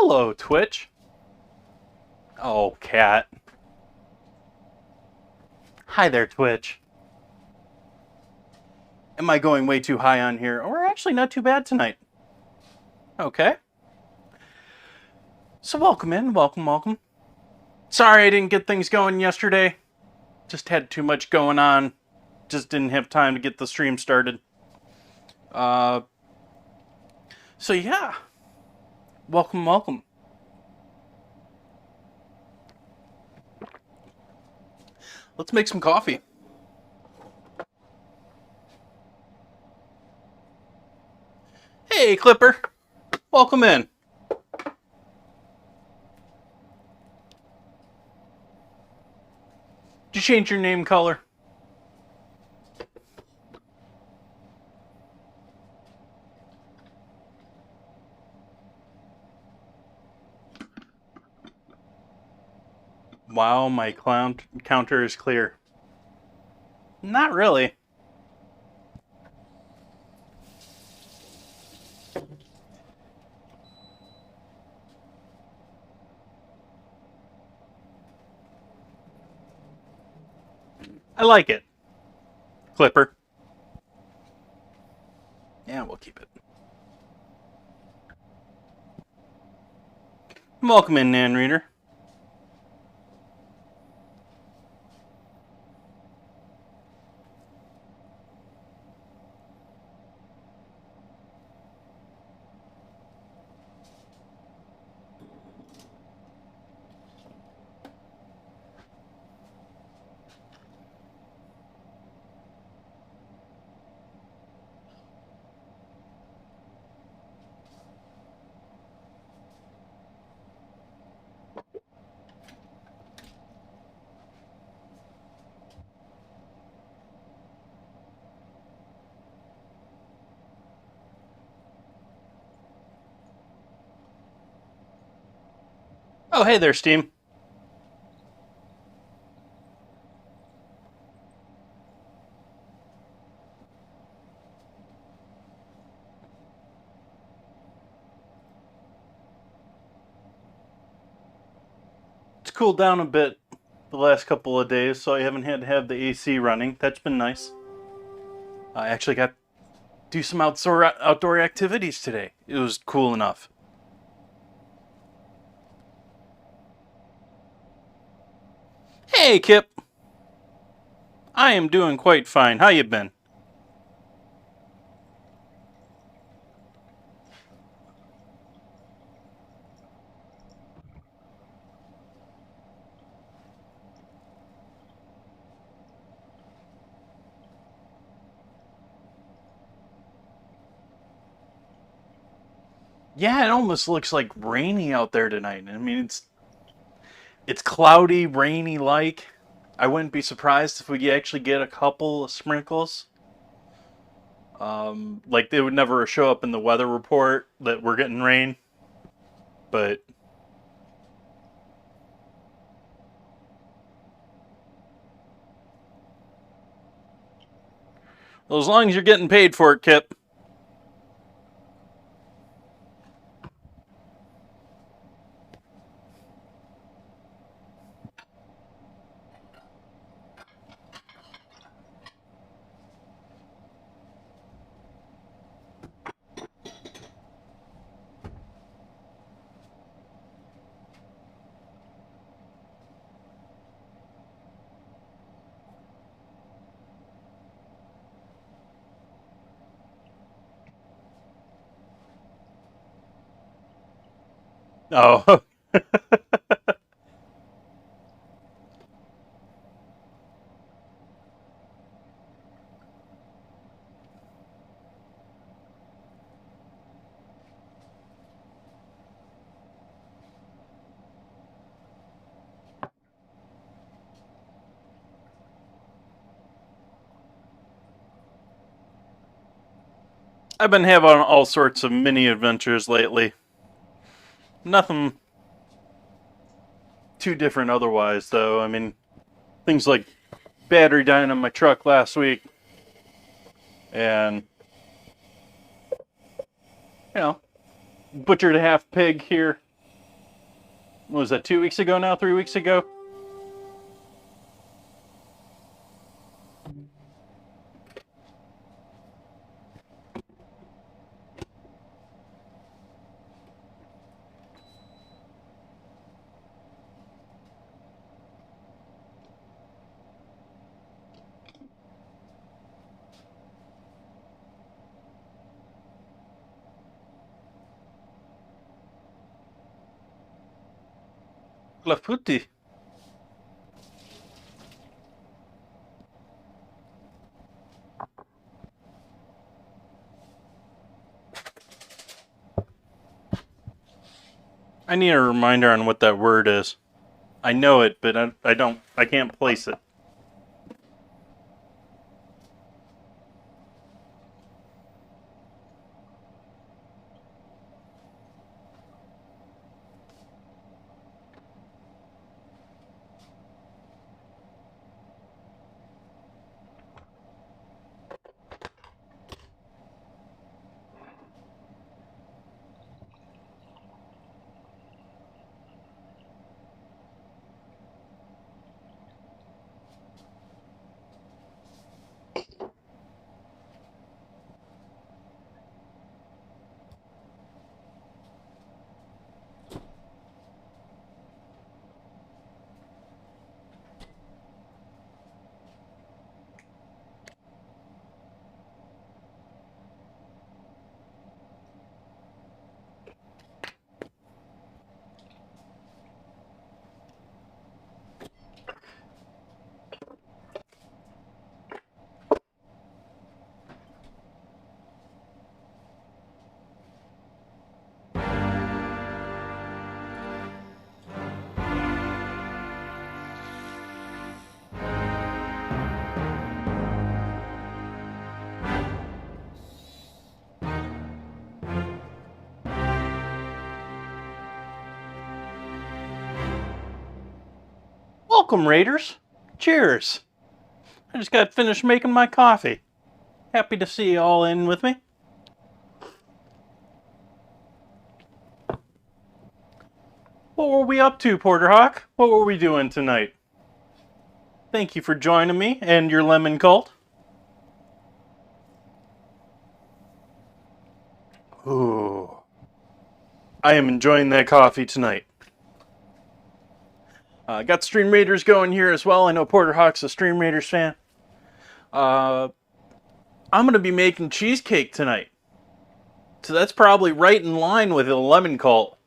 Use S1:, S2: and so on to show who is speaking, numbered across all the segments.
S1: Hello, Twitch. Oh, cat. Hi there, Twitch. Am I going way too high on here? We're actually not too bad tonight. Okay. So welcome in, welcome. Sorry I didn't get things going yesterday. Just had too much going on. Just didn't have time to get the stream started. So yeah. Welcome. Let's make some coffee. Hey, Clipper. Welcome in. Did you change your name color? Wow, my clown counter is clear. Not really. I like it. Clipper. Yeah, we'll keep it. Welcome in, Nan Reader. Oh, hey there, Steam. It's cooled down a bit the last couple of days, so I haven't had to have the AC running. That's been nice. I actually got to do some outdoor activities today. It was cool enough. Hey, Kip. I am doing quite fine. How you been? Yeah, it almost looks like rainy out there tonight. I mean, it's cloudy, rainy like. I wouldn't be surprised if we actually get a couple of sprinkles. Like they would never show up in the weather report that we're getting rain. But well, as long as you're getting paid for it, Kip. Oh, I've been having all sorts of mini adventures lately. Nothing too different otherwise, though. I mean, things like battery dying on my truck last week, and you know, butchered a half pig here What was that, 2 weeks ago now? 3 weeks ago? Clafouti. I need a reminder on what that word is. I know it, but I can't place it. Welcome, Raiders. Cheers. I just got finished making my coffee. Happy to see you all in with me. What were we up to, Porterhawk? What were we doing tonight? Thank you for joining me and your lemon cult. Ooh. I am enjoying that coffee tonight. Got Stream Raiders going here as well. I know Porterhawk's a Stream Raiders fan. I'm going to be making cheesecake tonight. So that's probably right in line with a lemon cult.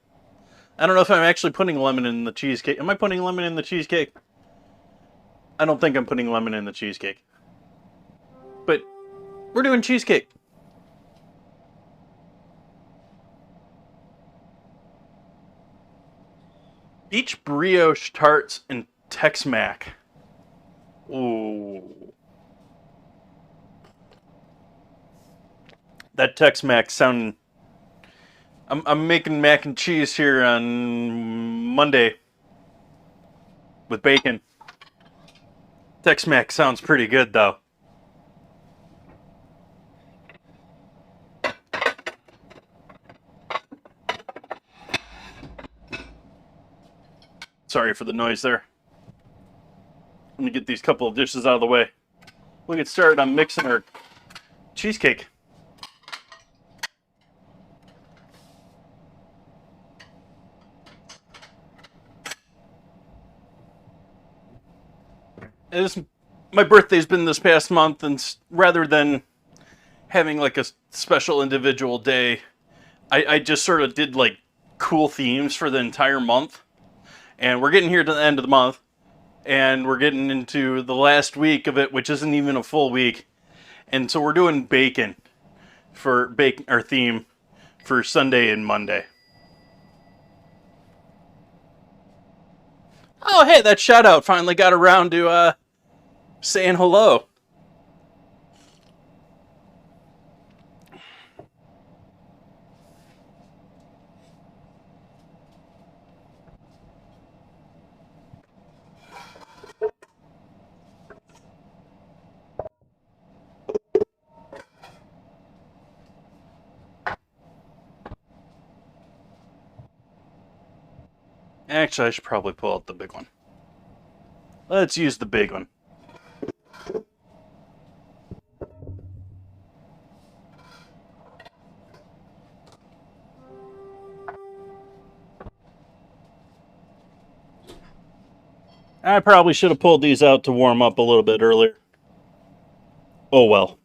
S1: I don't know if I'm actually putting lemon in the cheesecake. Am I putting lemon in the cheesecake? I don't think I'm putting lemon in the cheesecake. But we're doing cheesecake. Beach brioche tarts and Tex-Mex. Ooh. That Tex-Mex sounding... I'm making mac and cheese here on Monday with bacon. Tex-Mex sounds pretty good, though. Sorry for the noise there. Let me get these couple of dishes out of the way. We'll get started on mixing our cheesecake. My birthday's been this past month, and rather than having like a special individual day, I just sort of did like cool themes for the entire month. And we're getting here to the end of the month, and we're getting into the last week of it, which isn't even a full week. And so we're doing bacon for our theme for Sunday and Monday. Oh, hey, that shout out finally got around to saying hello. Actually, I should probably pull out the big one. Let's use the big one. I probably should have pulled these out to warm up a little bit earlier. Oh well.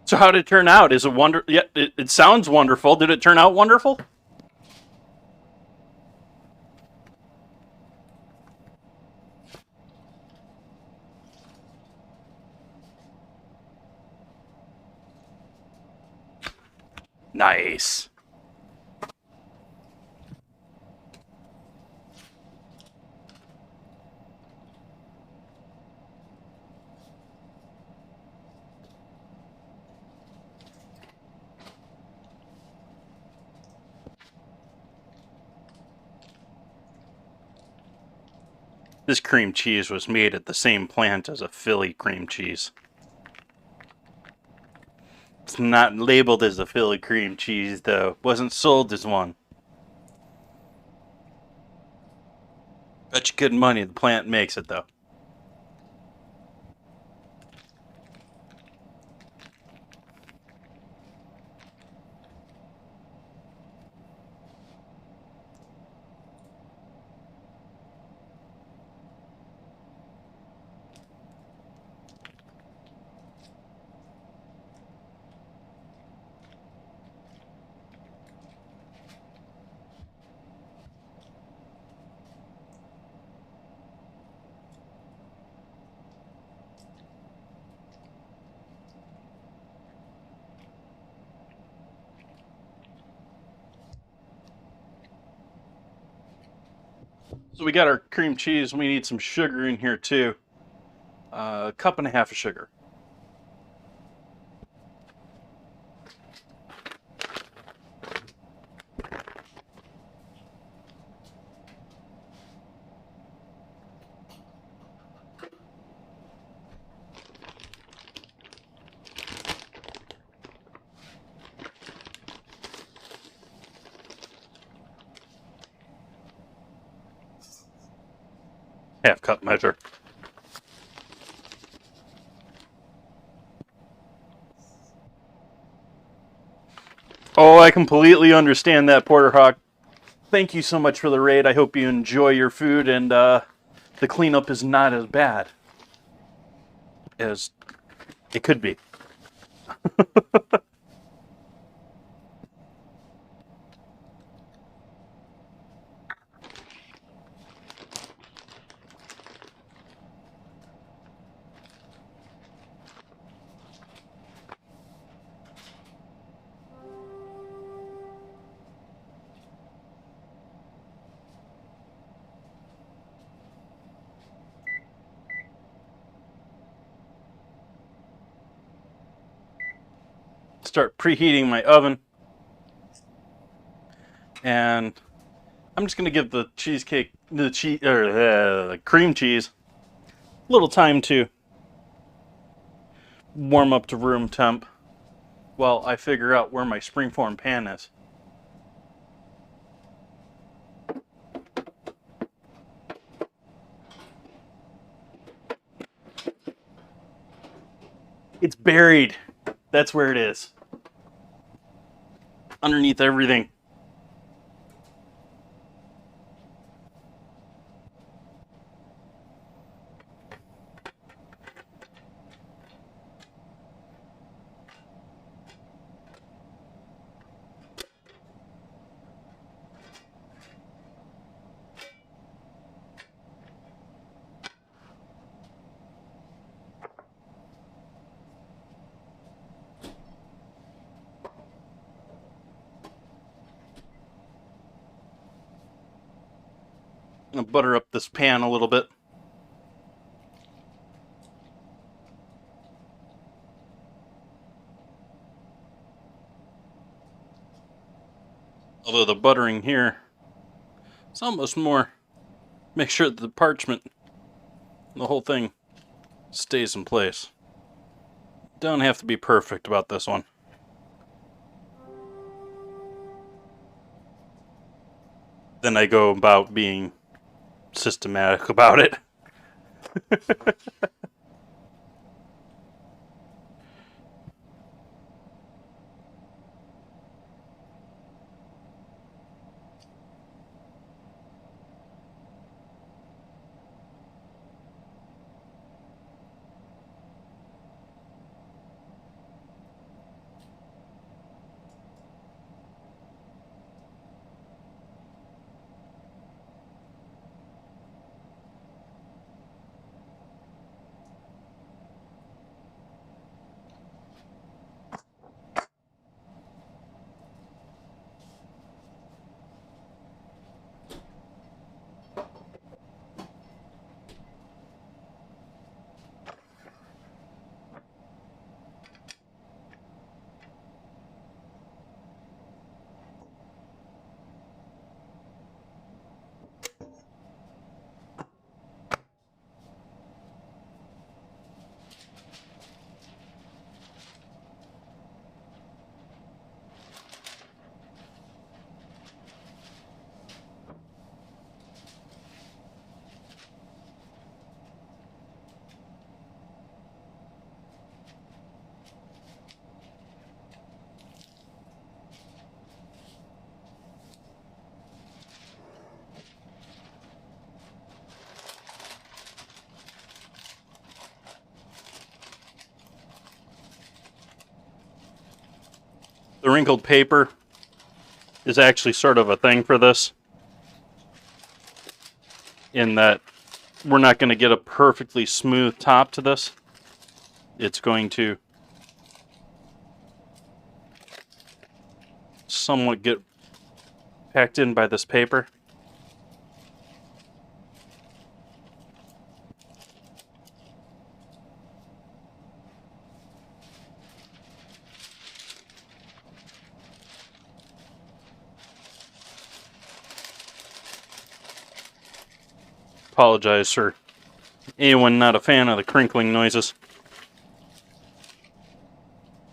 S1: So how did it turn out? Is it wonder? Yeah, it sounds wonderful. Did it turn out wonderful? Nice. This cream cheese was made at the same plant as a Philly cream cheese. It's not labeled as a Philly cream cheese, though. Wasn't sold as one. Bet you good money the plant makes it, though. So we got our cream cheese. We need some sugar in here, too. A cup and a half of sugar. Half cup measure. Oh, I completely understand that, Porter Hawk. Thank you so much for the raid. I hope you enjoy your food and the cleanup is not as bad as it could be. Start preheating my oven. And I'm just going to give the cream cheese a little time to warm up to room temp while I figure out where my springform pan is. It's buried. That's where it is. Underneath everything. I'm gonna butter up this pan a little bit. Although the buttering here is almost more, make sure that the parchment, the whole thing stays in place. Don't have to be perfect about this one. Then I go about being systematic about it. The wrinkled paper is actually sort of a thing for this, in that we're not going to get a perfectly smooth top to this. It's going to somewhat get packed in by this paper. Apologize for anyone not a fan of the crinkling noises.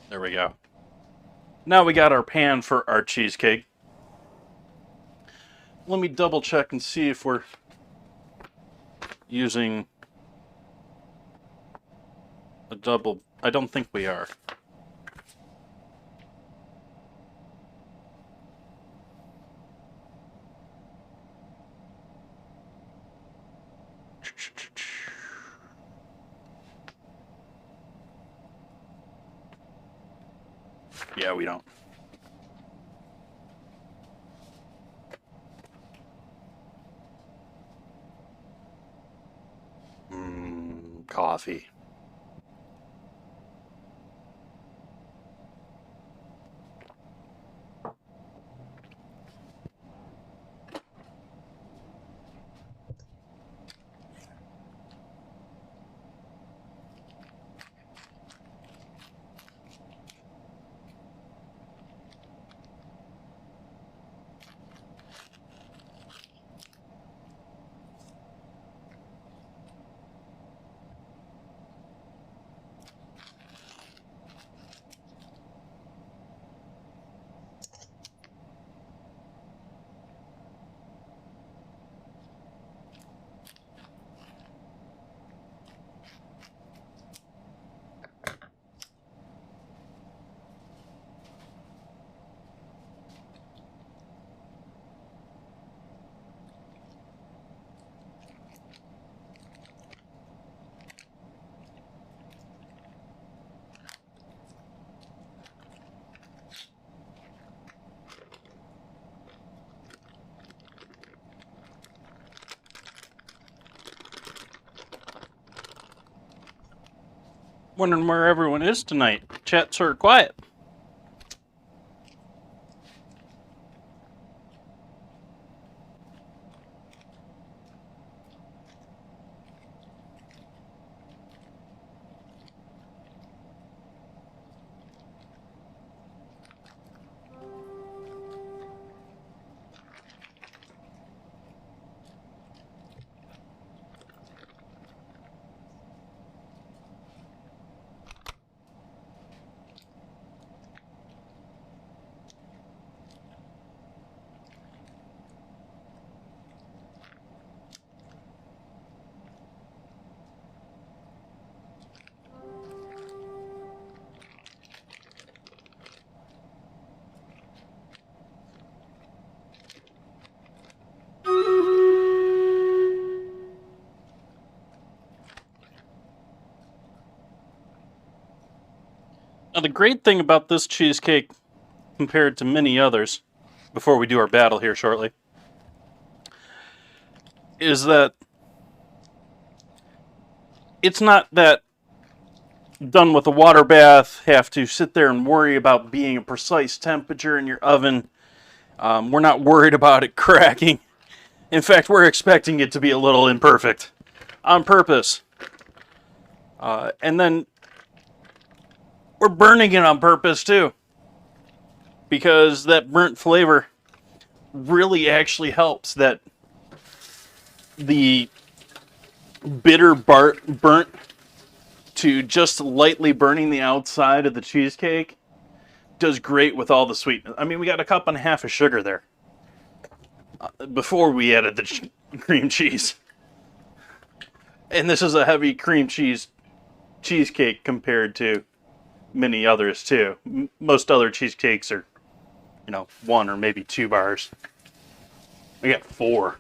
S1: There we go. Now we got our pan for our cheesecake. Let me double check and see if we're using a double. I don't think we are. Yeah, we don't. Coffee. Wondering where everyone is tonight. Chat's sort of quiet. Now, the great thing about this cheesecake, compared to many others, before we do our battle here shortly, is that it's not that done with a water bath, have to sit there and worry about being a precise temperature in your oven. We're not worried about it cracking. In fact, we're expecting it to be a little imperfect on purpose. And then we're burning it on purpose too, because that burnt flavor really actually helps. That the bitter burnt to just lightly burning the outside of the cheesecake does great with all the sweetness. I mean, we got a cup and a half of sugar there before we added the cream cheese. And this is a heavy cream cheesecake compared to many others too. Most other cheesecakes are, 1 or maybe 2 bars. We got 4.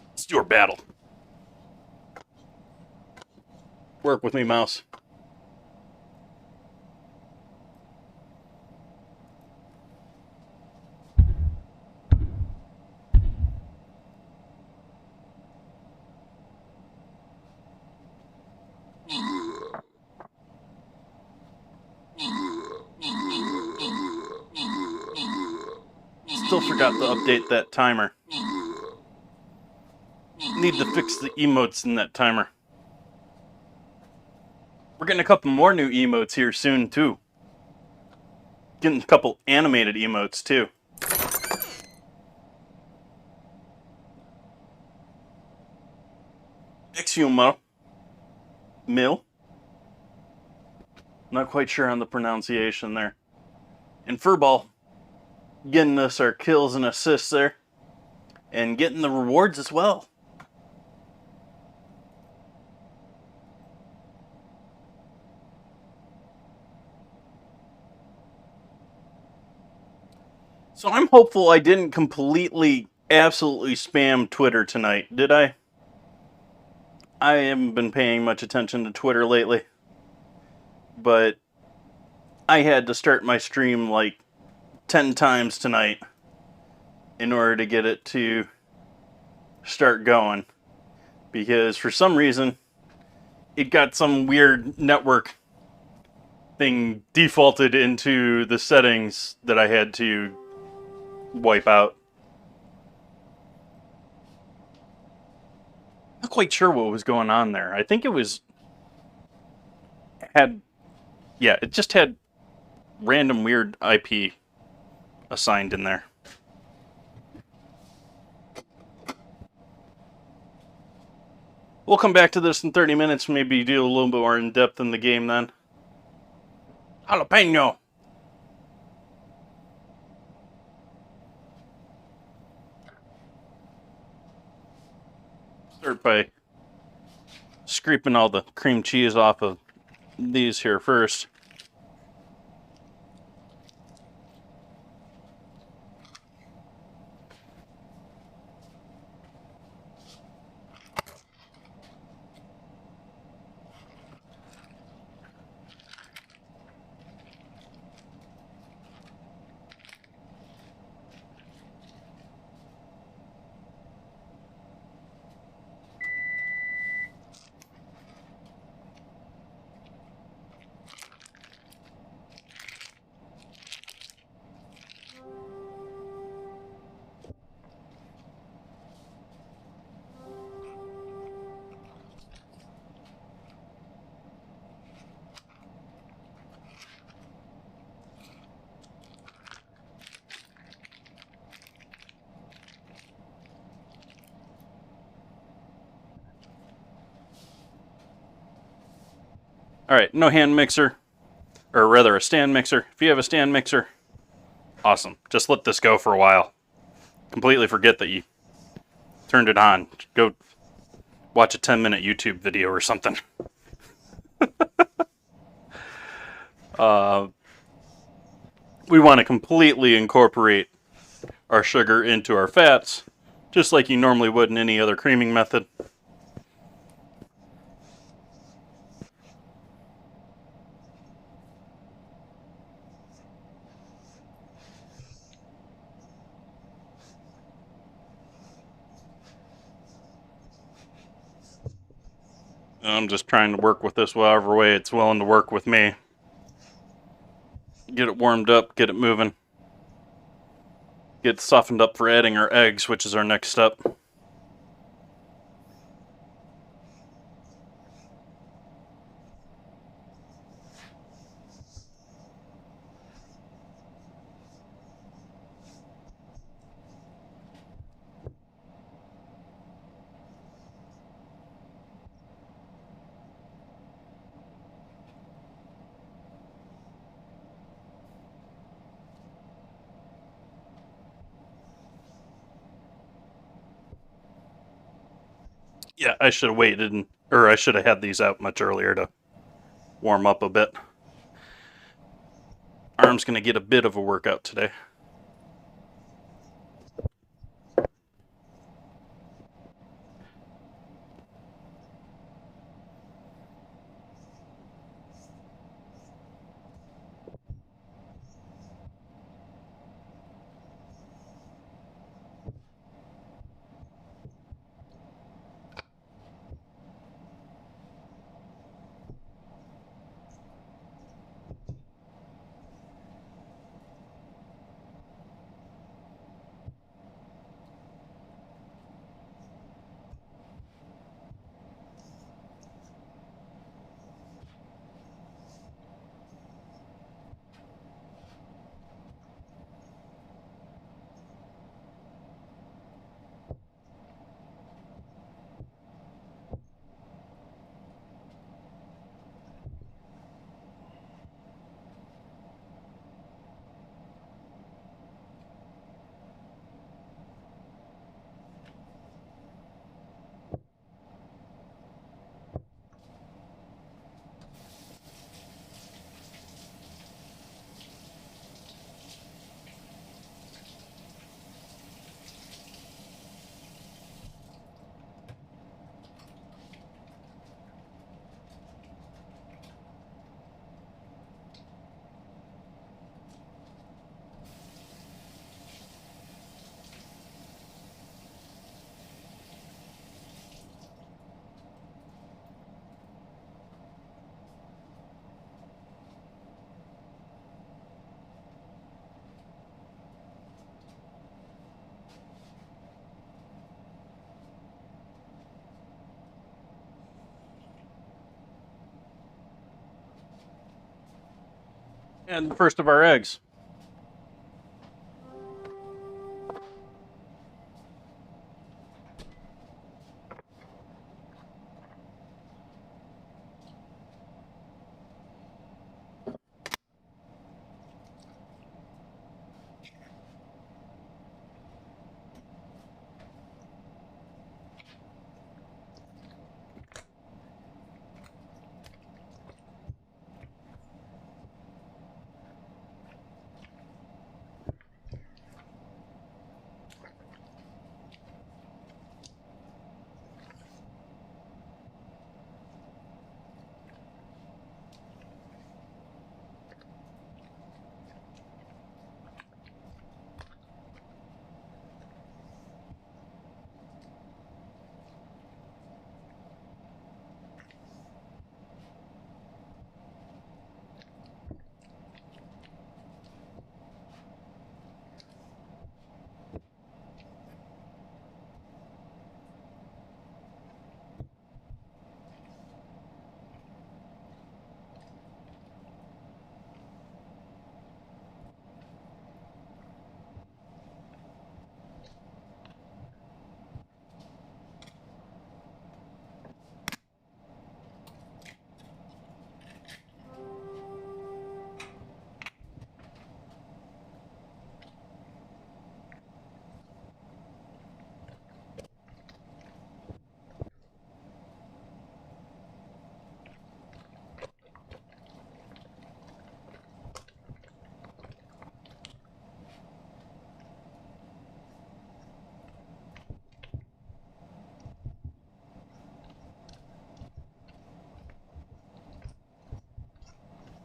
S1: Let's do our battle. Work with me, mouse. Still forgot to update that timer. Need to fix the emotes in that timer. We're getting a couple more new emotes here soon, too. Getting a couple animated emotes, too. Exhumo. Mill. Not quite sure on the pronunciation there. And Furball. Getting us our kills and assists there. And getting the rewards as well. So I'm hopeful I didn't completely, absolutely spam Twitter tonight, did I? I haven't been paying much attention to Twitter lately. But I had to start my stream like 10 times tonight in order to get it to start going. Because for some reason, it got some weird network thing defaulted into the settings that I had to wipe out. Not quite sure what was going on there. I think it just had random weird IP assigned in there. We'll come back to this in 30 minutes, maybe do a little bit more in depth in the game then. Jalapeno! Start by scraping all the cream cheese off of these here first. Alright, no hand mixer. Or rather, a stand mixer. If you have a stand mixer, awesome. Just let this go for a while. Completely forget that you turned it on. Go watch a 10-minute YouTube video or something. We want to completely incorporate our sugar into our fats, just like you normally would in any other creaming method. I'm just trying to work with this whatever way it's willing to work with me. Get it warmed up, get it moving. Get it softened up for adding our eggs, which is our next step. Yeah, I should have waited, or I should have had these out much earlier to warm up a bit. Arm's going to get a bit of a workout today. And the first of our eggs.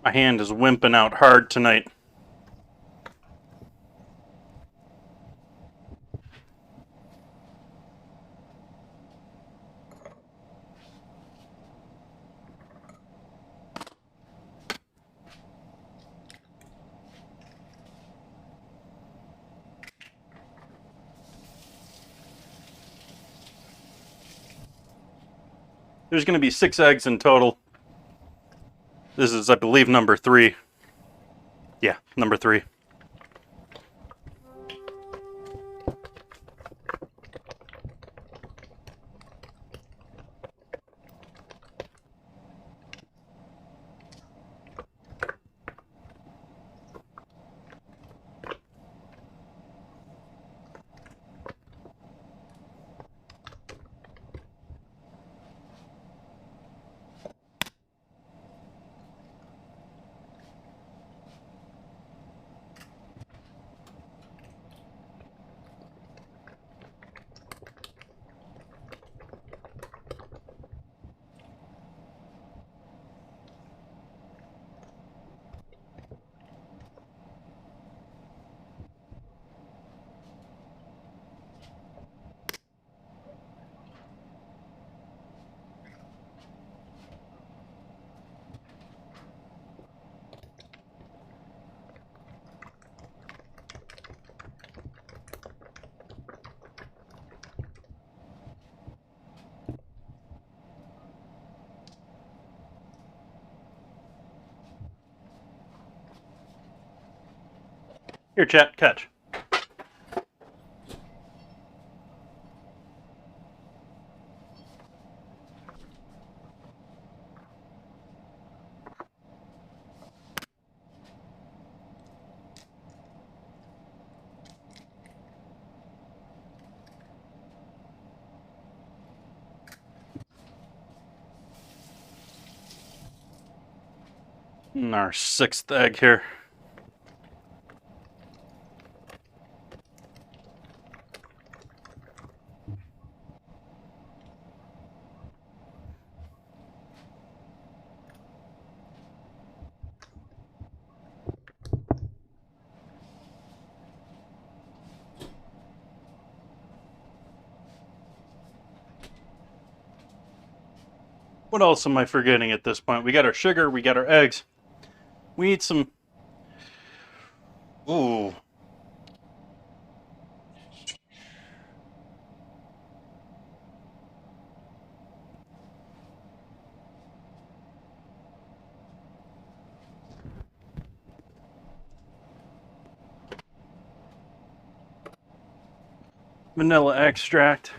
S1: My hand is wimping out hard tonight. There's going to be 6 eggs in total. This is, I believe, number 3. Yeah, number 3. Here, chat, catch. And our 6th egg here. What else am I forgetting at this point? We got our sugar, we got our eggs. We need some... Ooh. Vanilla extract.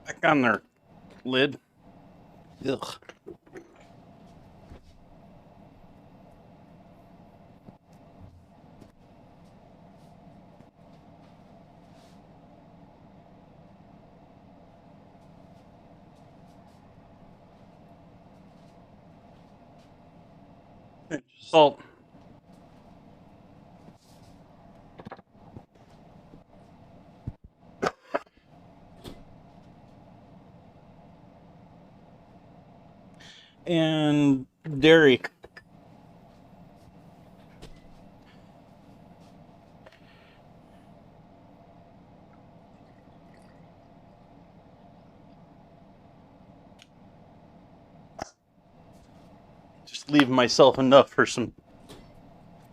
S1: Back on their lid. Ugh. Salt. And dairy. Just leave myself enough for some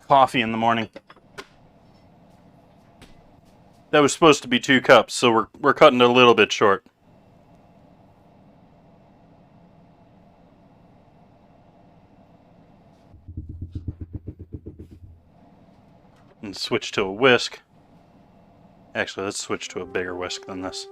S1: coffee in the morning. That was supposed to be 2 cups, so we're cutting it a little bit short. And switch to a whisk. Actually, let's switch to a bigger whisk than this.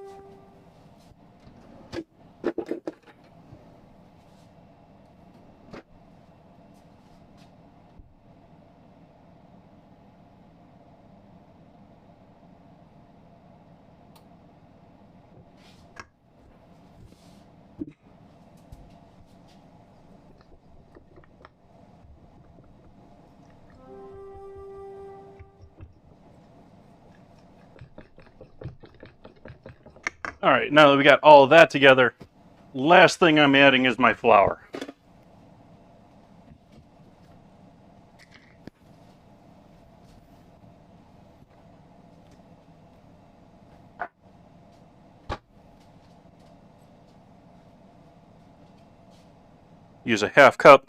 S1: All right, now that we got all of that together, last thing I'm adding is my flour. Use a half cup.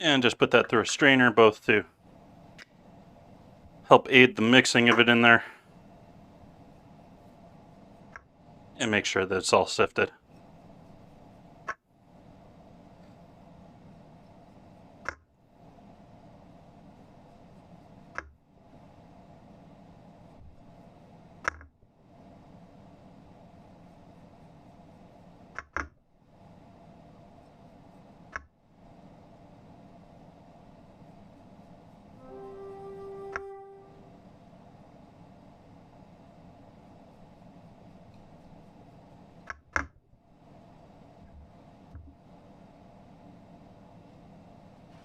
S1: And just put that through a strainer, both to help aid the mixing of it in there. And make sure that it's all sifted.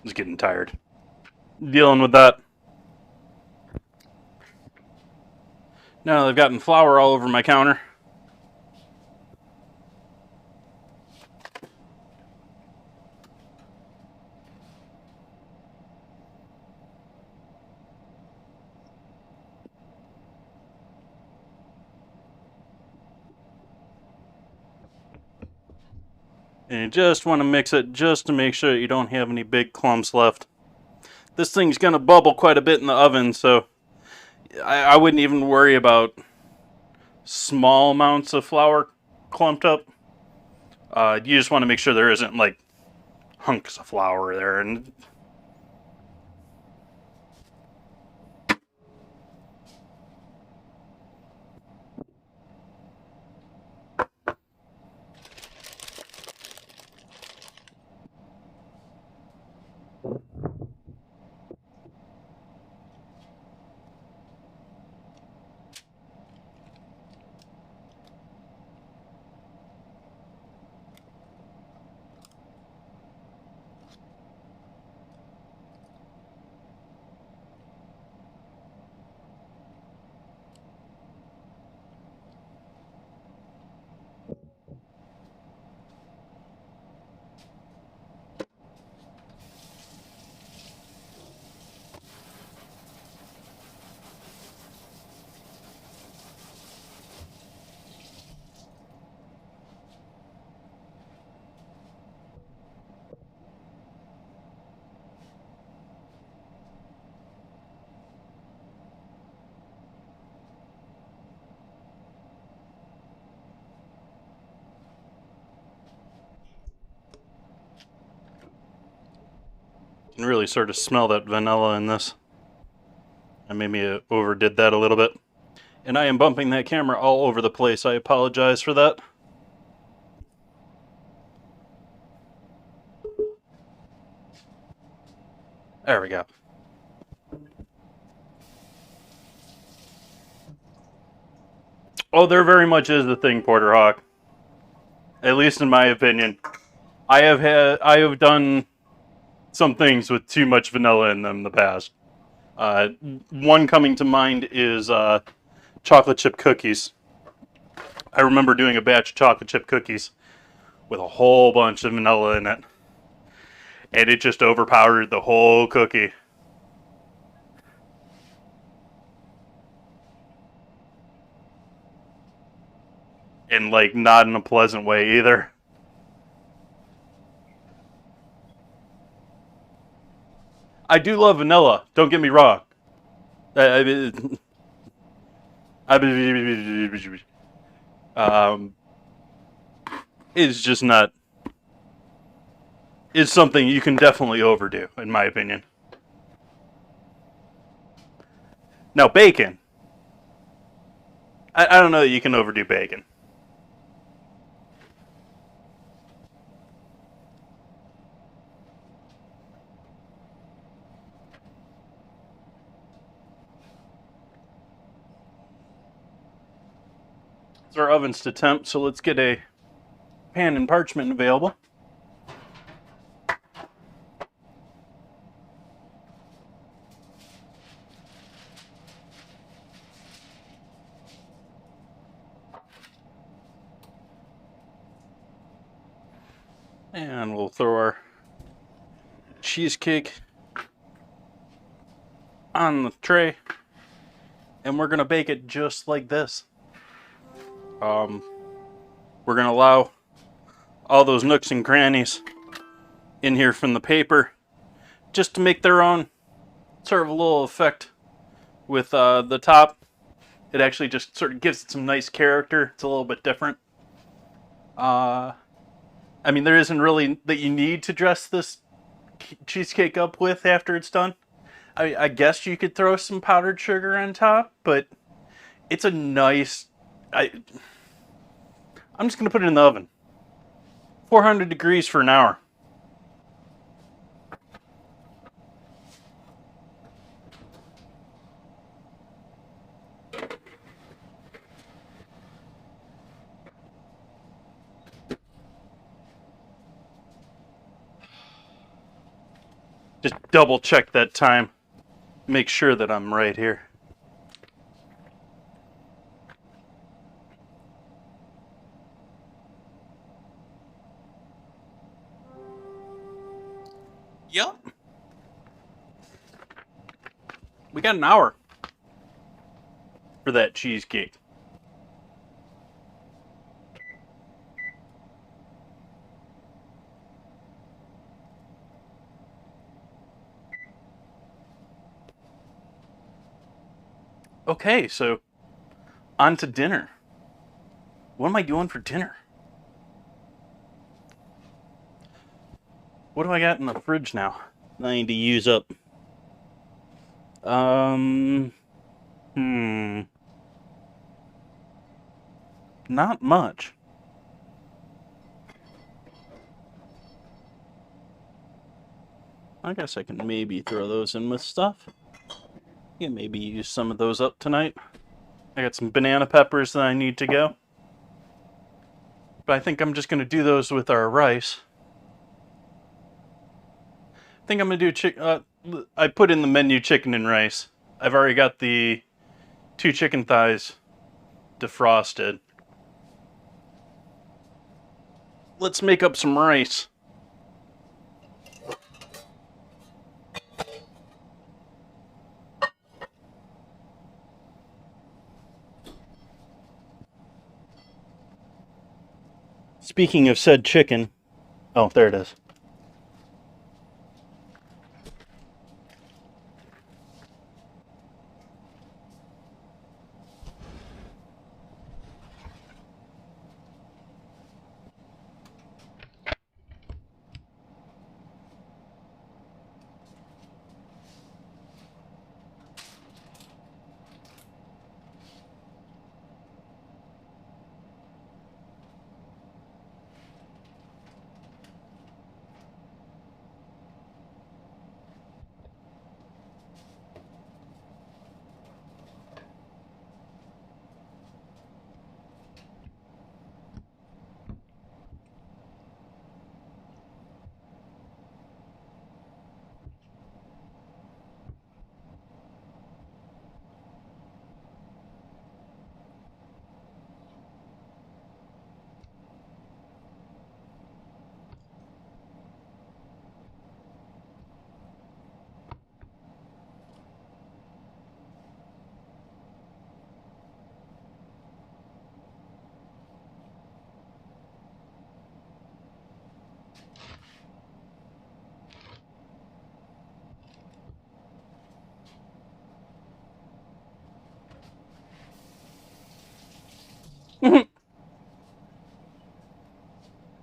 S1: Just getting tired dealing with that. Now that I've gotten flour all over my counter, and you just want to mix it just to make sure that you don't have any big clumps left. This thing's going to bubble quite a bit in the oven, so I wouldn't even worry about small amounts of flour clumped up. You just want to make sure there isn't like hunks of flour there. And you can really sort of smell that vanilla in this. I maybe overdid that a little bit. And I am bumping that camera all over the place. I apologize for that. There we go. Oh, there very much is the thing, Porter Hawk. At least in my opinion. I have done some things with too much vanilla in them in the past. One coming to mind is chocolate chip cookies. I remember doing a batch of chocolate chip cookies with a whole bunch of vanilla in it. And it just overpowered the whole cookie. And like not in a pleasant way either. I do love vanilla, don't get me wrong. It's just not. It's something you can definitely overdo, in my opinion. Now, bacon. I don't know that you can overdo bacon. It's our oven's to temp, so let's get a pan and parchment available. And we'll throw our cheesecake on the tray. And we're going to bake it just like this. We're going to allow all those nooks and crannies in here from the paper just to make their own sort of a little effect with the top. It actually just sort of gives it some nice character. It's a little bit different. I mean, there isn't really that you need to dress this cheesecake up with after it's done. I guess you could throw some powdered sugar on top, but it's a nice... I'm just going to put it in the oven. 400 degrees for an hour. Just double check that time. Make sure that I'm right here. Yep. We got an hour for that cheesecake. Okay, so on to dinner. What am I doing for dinner? What do I got in the fridge now? I need to use up. Not much. I guess I can maybe throw those in with stuff. Yeah, maybe use some of those up tonight. I got some banana peppers that I need to go. But I think I'm just going to do those with our rice. I think I'm going to do I put in the menu chicken and rice. I've already got the 2 chicken thighs defrosted. Let's make up some rice. Speaking of said chicken, oh, there it is.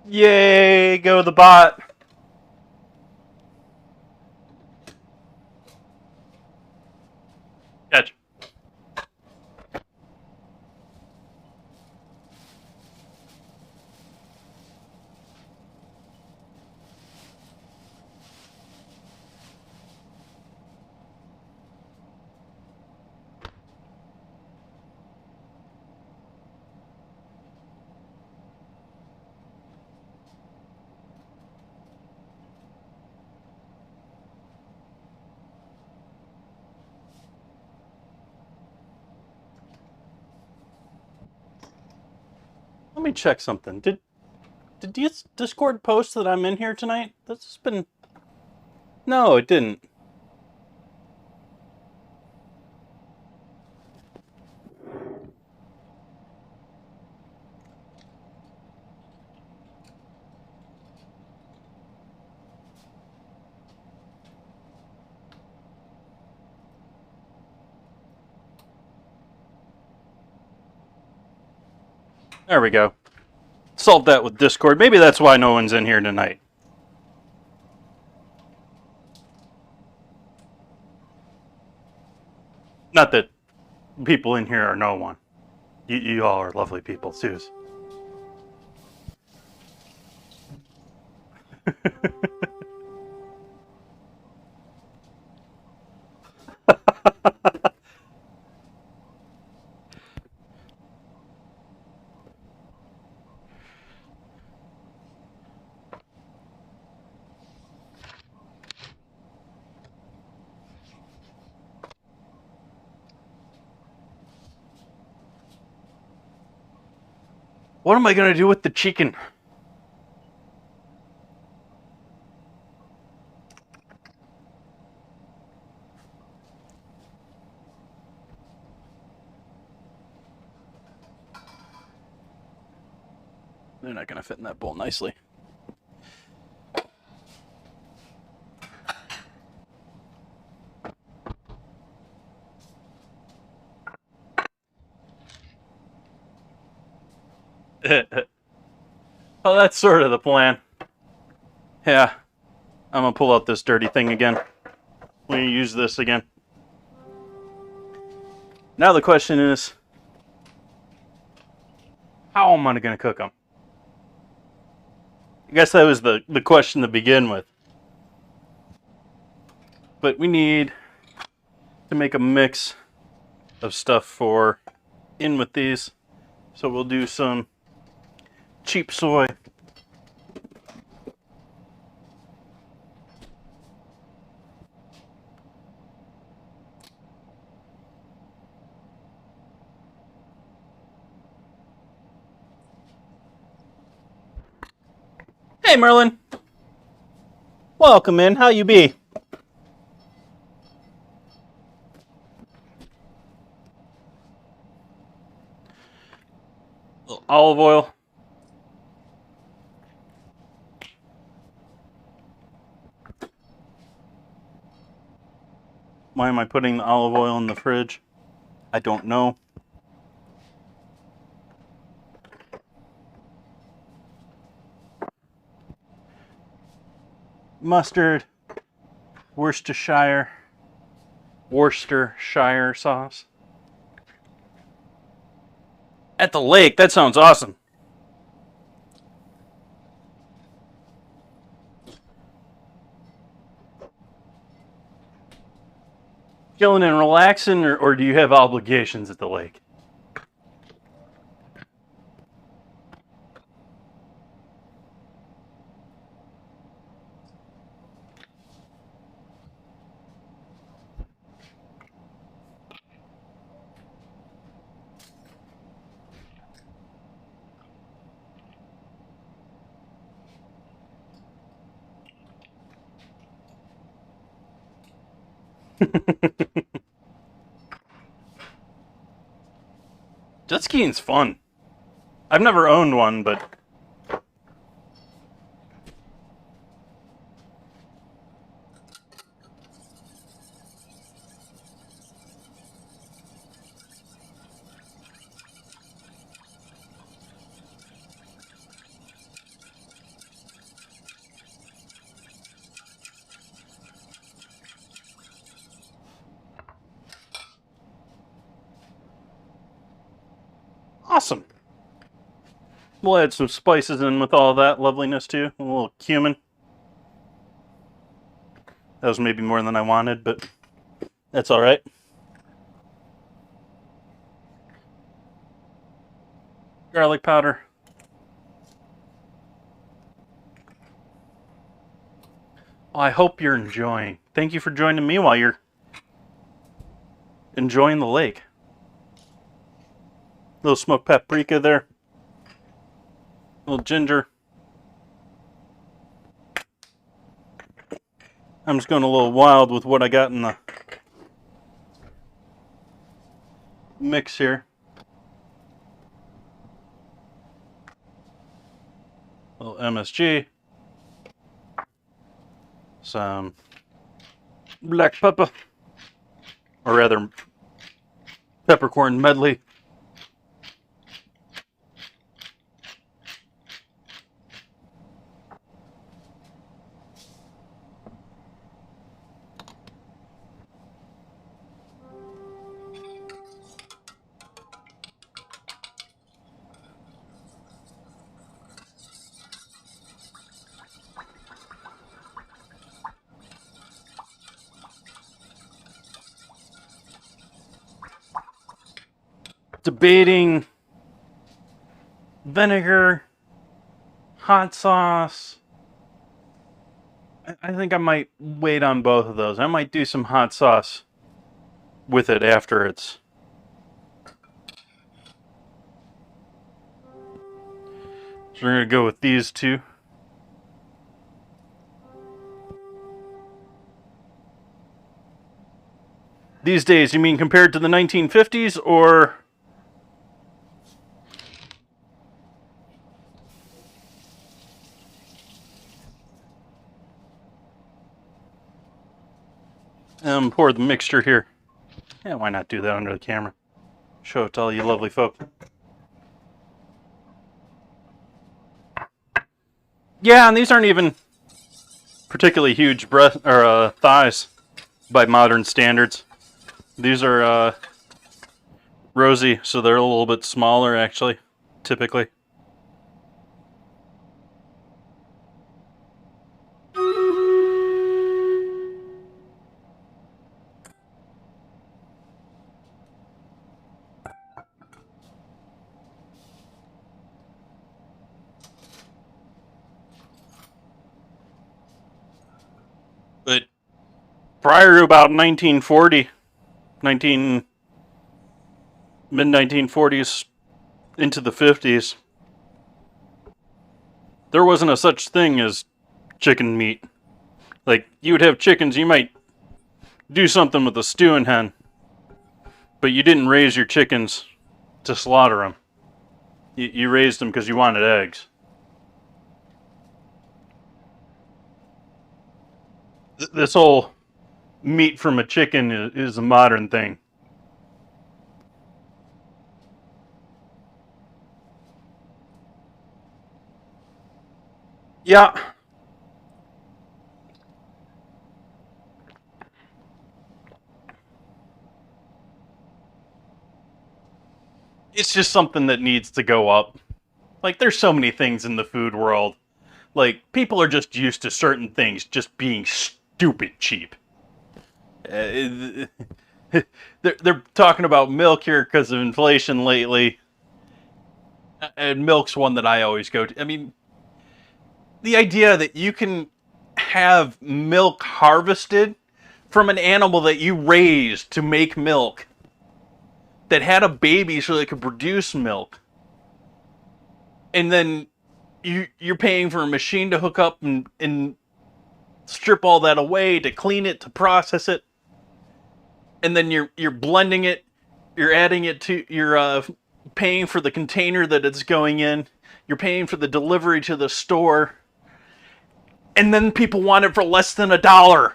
S1: Yay, go the bot. Gotcha. Let me check something. Did Discord post that I'm in here tonight? That's just been... No, it didn't. There we go. Solved that with Discord. Maybe that's why no one's in here tonight. Not that people in here are no one. You all are lovely people, too. What am I going to do with the chicken? They're not going to fit in that bowl nicely. Oh, that's sort of the plan. Yeah. I'm going to pull out this dirty thing again. We're going to use this again. Now the question is, how am I going to cook them? I guess that was the question to begin with. But we need to make a mix of stuff for in with these. So we'll do some cheap soy. Hey Merlin. Welcome in. How you be? Olive oil. Why am I putting the olive oil in the fridge? I don't know. Mustard, Worcestershire sauce. At the lake, that sounds awesome. Chilling and relaxing, or do you have obligations at the lake? Jet skiing's fun. I've never owned one, but awesome. We'll add some spices in with all that loveliness too. A little cumin. That was maybe more than I wanted, but that's all right. Garlic powder. Well, I hope you're enjoying. Thank you for joining me while you're enjoying the lake. Little smoked paprika there. Little ginger. I'm just going a little wild with what I got in the mix here. A little MSG. Some black pepper. Or rather, peppercorn medley. Debating vinegar, hot sauce. I think I might wait on both of those. I might do some hot sauce with it after it's... So we're going to go with these two. These days, you mean compared to the 1950s, or... Pour the mixture here. Yeah, why not do that under the camera? Show it to all you lovely folk. Yeah, and these aren't even particularly huge breast or thighs by modern standards. These are rosy, so they're a little bit smaller, actually, typically. But prior to about 1940, mid-1940s into the 50s, there wasn't a such thing as chicken meat. Like, you would have chickens, you might do something with a stewing hen, but you didn't raise your chickens to slaughter them. You raised them because you wanted eggs. This whole meat from a chicken is a modern thing. Yeah. It's just something that needs to go up. Like, there's so many things in the food world. Like, people are just used to certain things just being stupid cheap. They're talking about milk here because of inflation lately. And milk's one that I always go to. I mean, the idea that you can have milk harvested from an animal that you raised to make milk, that had a baby so they could produce milk, and then you're paying for a machine to hook up and strip all that away, to clean it, to process it, and then you're blending it, you're adding it to, you're paying for the container that it's going in, you're paying for the delivery to the store, and then people want it for less than $1.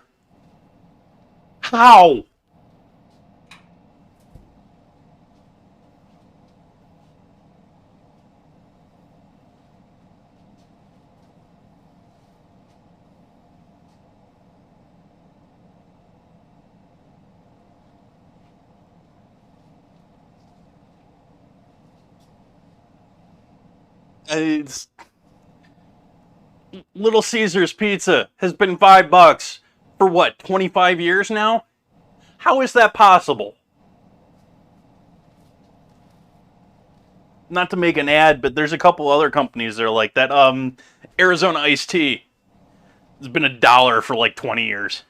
S1: How? It's... Little Caesar's Pizza has been $5 for what, 25 years now? How is that possible? Not to make an ad, but there's a couple other companies that are like that. Arizona iced tea has been $1 for like 20 years.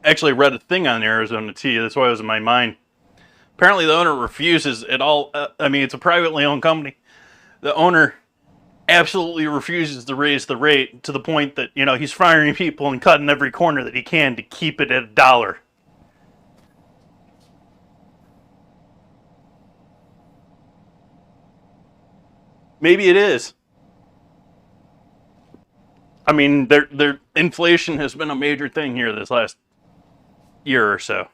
S1: actually read a thing on Arizona tea. That's why it was in my mind. Apparently, the owner refuses at all. I mean, it's a privately owned company. The owner absolutely refuses to raise the rate to the point that, you know, he's firing people and cutting every corner that he can to keep it at $1. Maybe it is. I mean, their inflation has been a major thing here this last year or so.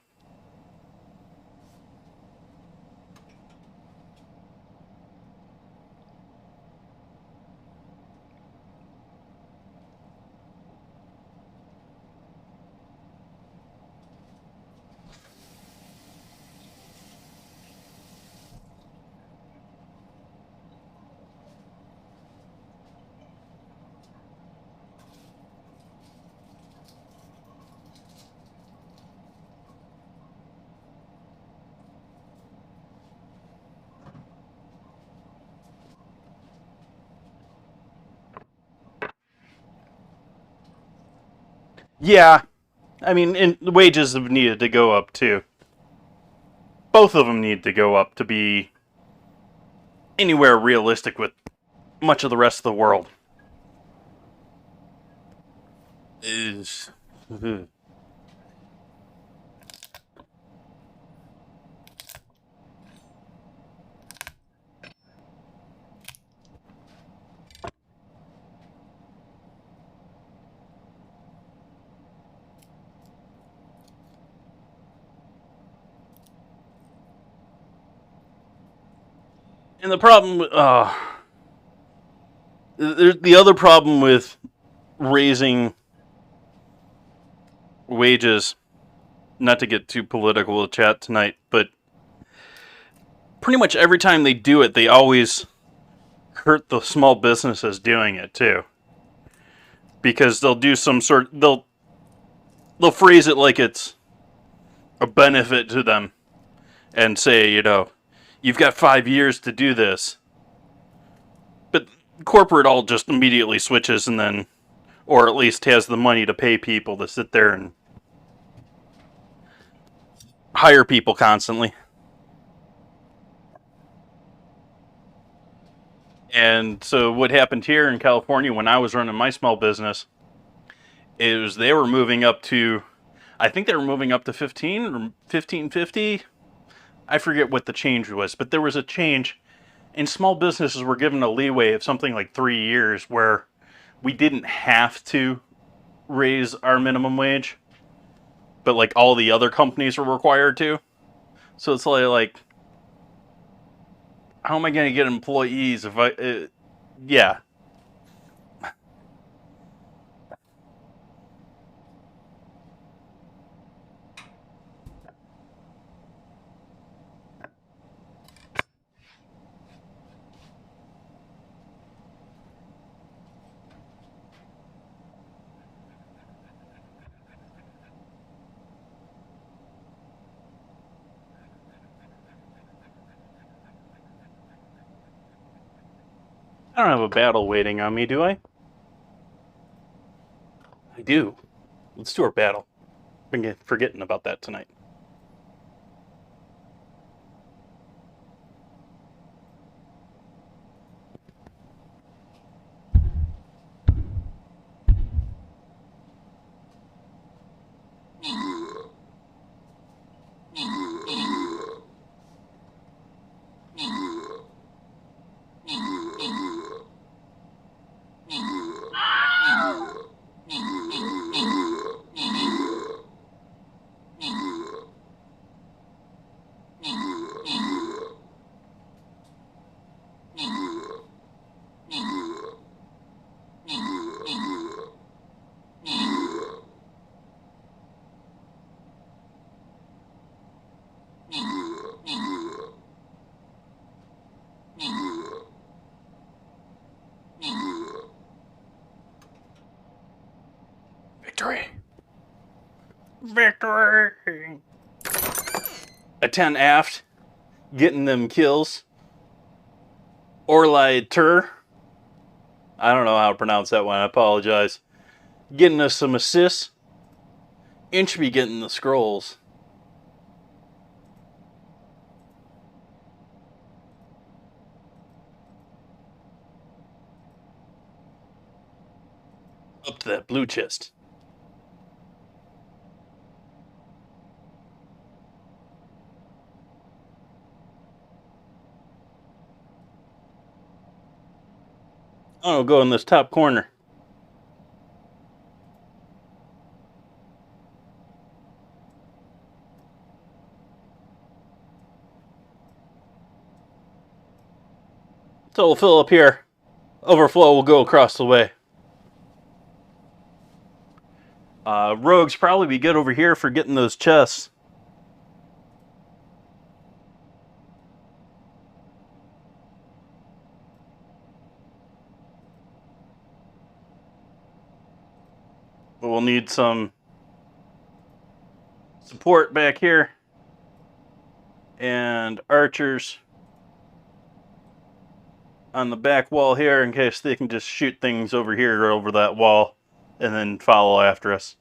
S1: Yeah, I mean, and the wages have needed to go up too. Both of them need to go up to be anywhere realistic with much of the rest of the world. Is and the problem, the other problem with raising wages, not to get too political with chat tonight, but pretty much every time they do it, they always hurt the small businesses doing it too. Because they'll do some sort, they'll phrase it like it's a benefit to them, and say, you know, you've got 5 years to do this. But corporate all just immediately switches and then, or at least has the money to pay people to sit there and hire people constantly. And so what happened here in California when I was running my small business is they were moving up to, I think they were moving up to 15 or 1550. I forget what the change was, but there was a change, and small businesses were given a leeway of something like 3 years where we didn't have to raise our minimum wage, but like all the other companies were required to. So it's like how am I going to get employees if yeah. I don't have a battle waiting on me, do I? I do. Let's do our battle. Been forgetting about that tonight. Victory! Victory! A 10 aft, getting them kills. Orlai Tur. I don't know how to pronounce that one, I apologize. Getting us some assists. Inch be getting the scrolls. Up to that blue chest. Oh, go in this top corner. So we'll fill up here. Overflow will go across the way. Rogues probably be good over here for getting those chests. But we'll need some support back here. And archers on the back wall here in case they can just shoot things over here over that wall and then follow after us.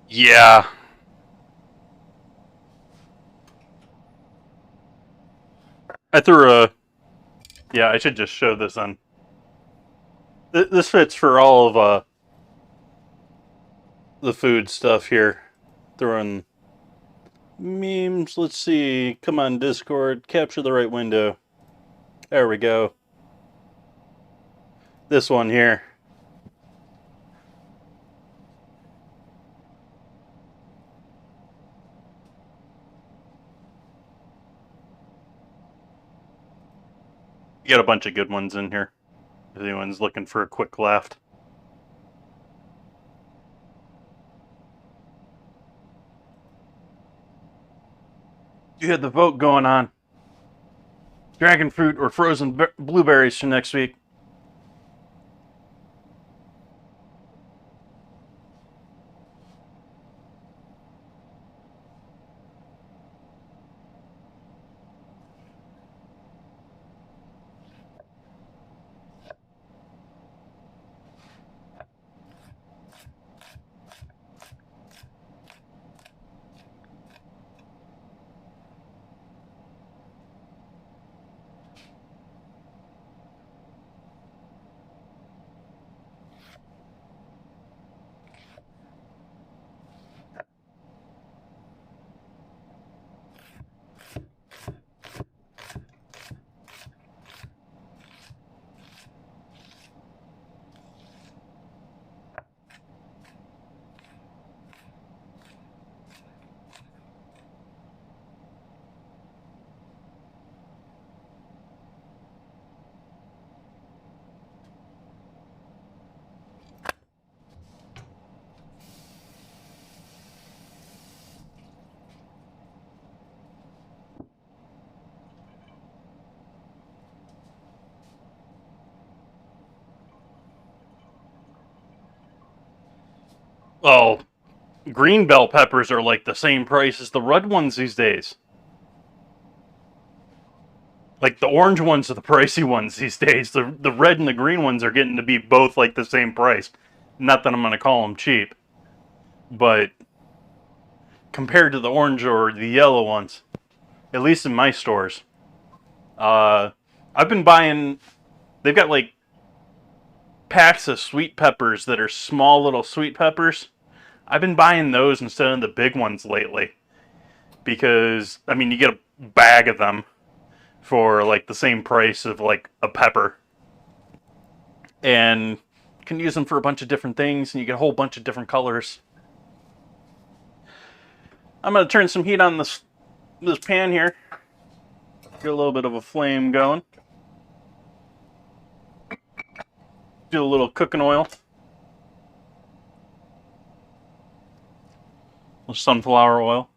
S1: Yeah. I threw a... Yeah, I should just show this on. This fits for all of the food stuff here. Throwing memes. Let's see. Come on, Discord. Capture the right window. There we go. This one here. You got a bunch of good ones in here. If anyone's looking for a quick laugh. You had the vote going on. Dragon fruit or frozen blueberries for next week. Oh, green bell peppers are like the same price as the red ones these days. Like the orange ones are the pricey ones these days. The red and the green ones are getting to be both like the same price. Not that I'm going to call them cheap, but compared to the orange or the yellow ones, at least in my stores, I've been buying. They've got like packs of sweet peppers that are small little sweet peppers. I've been buying those instead of the big ones lately because I mean you get a bag of them for like the same price of like a pepper, and you can use them for a bunch of different things, and you get a whole bunch of different colors. I'm gonna turn some heat on this pan here. Get a little bit of a flame going. Do a little cooking oil. A little sunflower oil.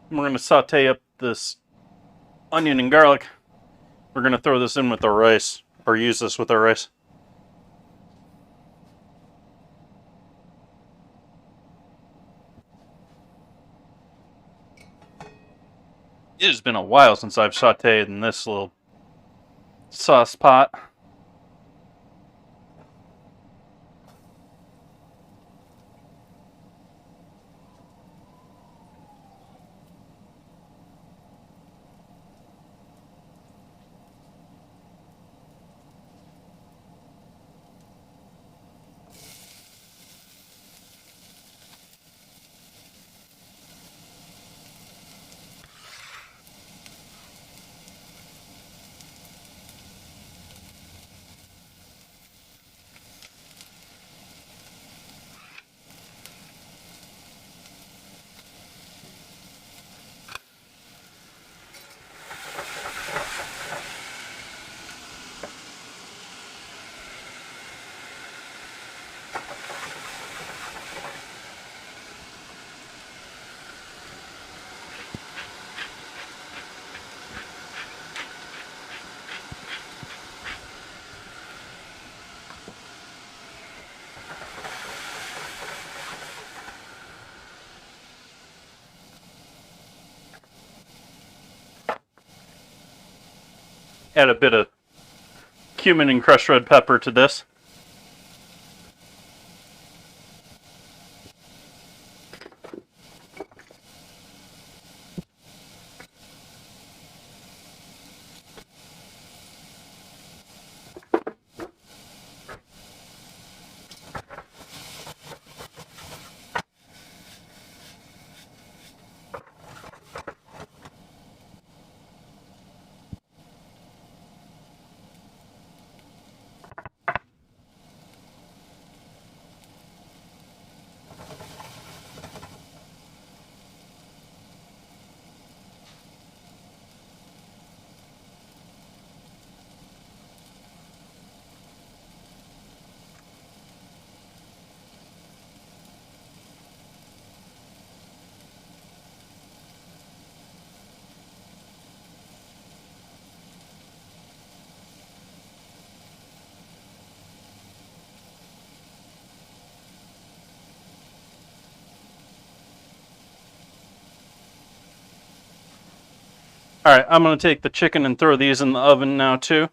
S1: And we're gonna saute up this onion and garlic. We're gonna throw this in with our rice, or use this with our rice. It has been a while since I've sauteed in this little sauce pot. Add a bit of cumin and crushed red pepper to this. Alright, I'm going to take the chicken and throw these in the oven now too.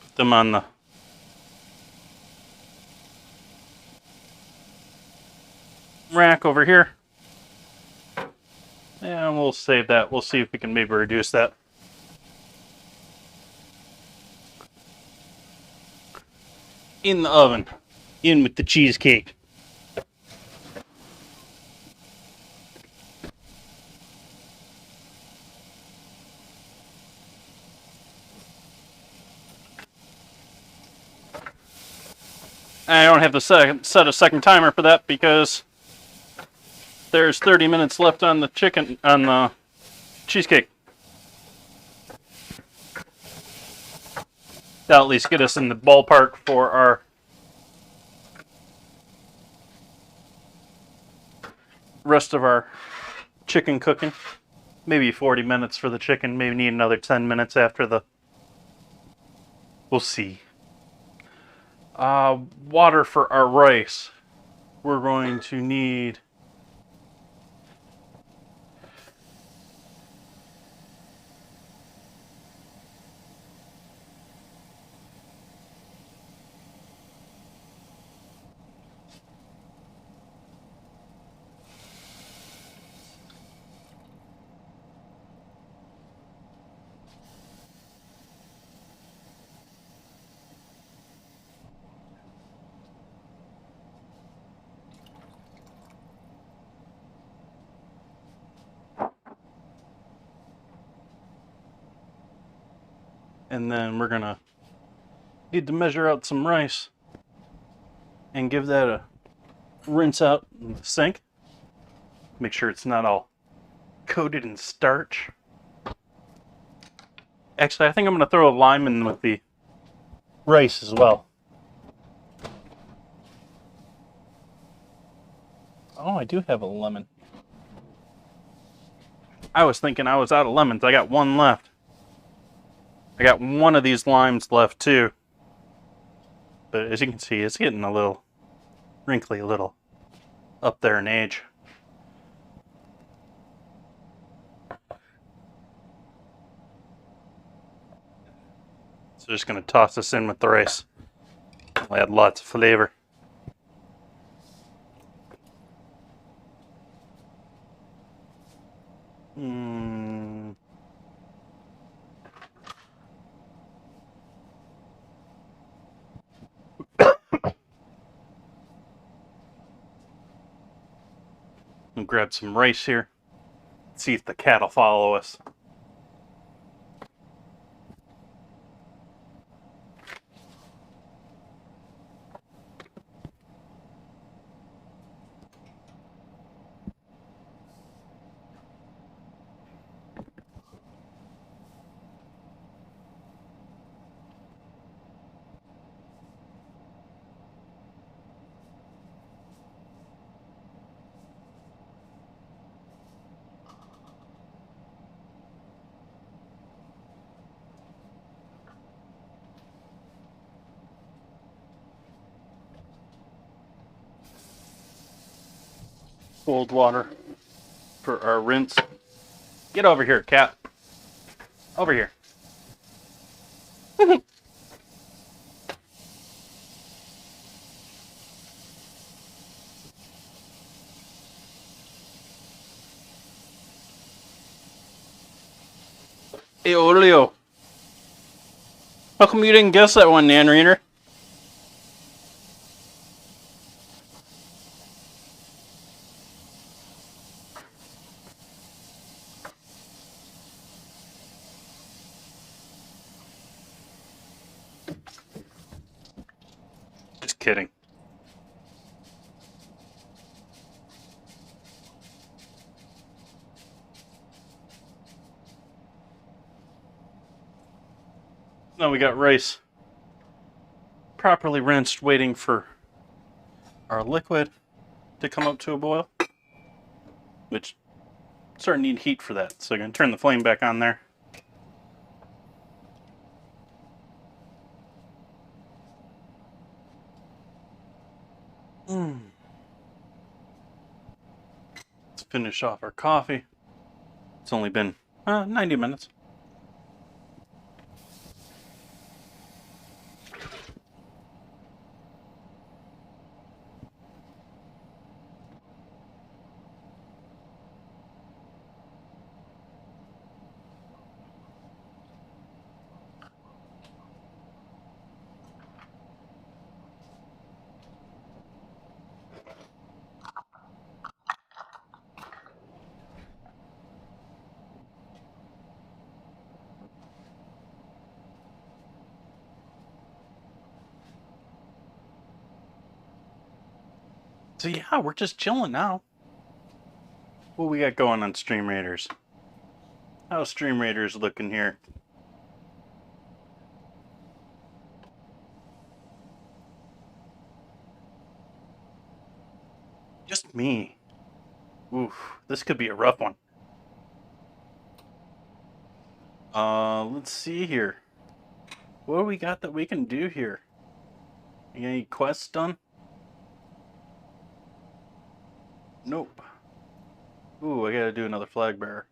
S1: Put them on the rack over here. And we'll save that. We'll see if we can maybe reduce that. In the oven. In with the cheesecake. I don't have to set a second timer for that because there's 30 minutes left on the chicken, on the cheesecake. That'll at least get us in the ballpark for our rest of our chicken cooking. Maybe 40 minutes for the chicken. Maybe need another 10 minutes after the... We'll see. Water for our rice. We're going to need... And then we're gonna need to measure out some rice and give that a rinse out in the sink. Make sure it's not all coated in starch. Actually, I think I'm gonna throw a lime in with the rice as well. Oh, I do have a lemon. I was thinking I was out of lemons. I got one left. I got one of these limes left too. But as you can see, it's getting a little wrinkly, a little up there in age. So just gonna toss this in with the rice. It'll add lots of flavor. I'll grab some rice here. See if the cat will follow us. Cold water for our rinse. Get over here, cat. Over here. Hey, Olio. How come you didn't guess that one, Nan Reader? Just kidding. Now we got rice properly rinsed, waiting for our liquid to come up to a boil, which starting to need heat for that. So I'm going to turn the flame back on there. Let's finish off our coffee. It's only been 90 minutes. So yeah, we're just chilling now. What we got going on Stream Raiders? How's Stream Raiders looking here? Just me. Oof, this could be a rough one. Let's see here. What do we got that we can do here? Any quests done? Nope. Ooh, I gotta do another flag bearer.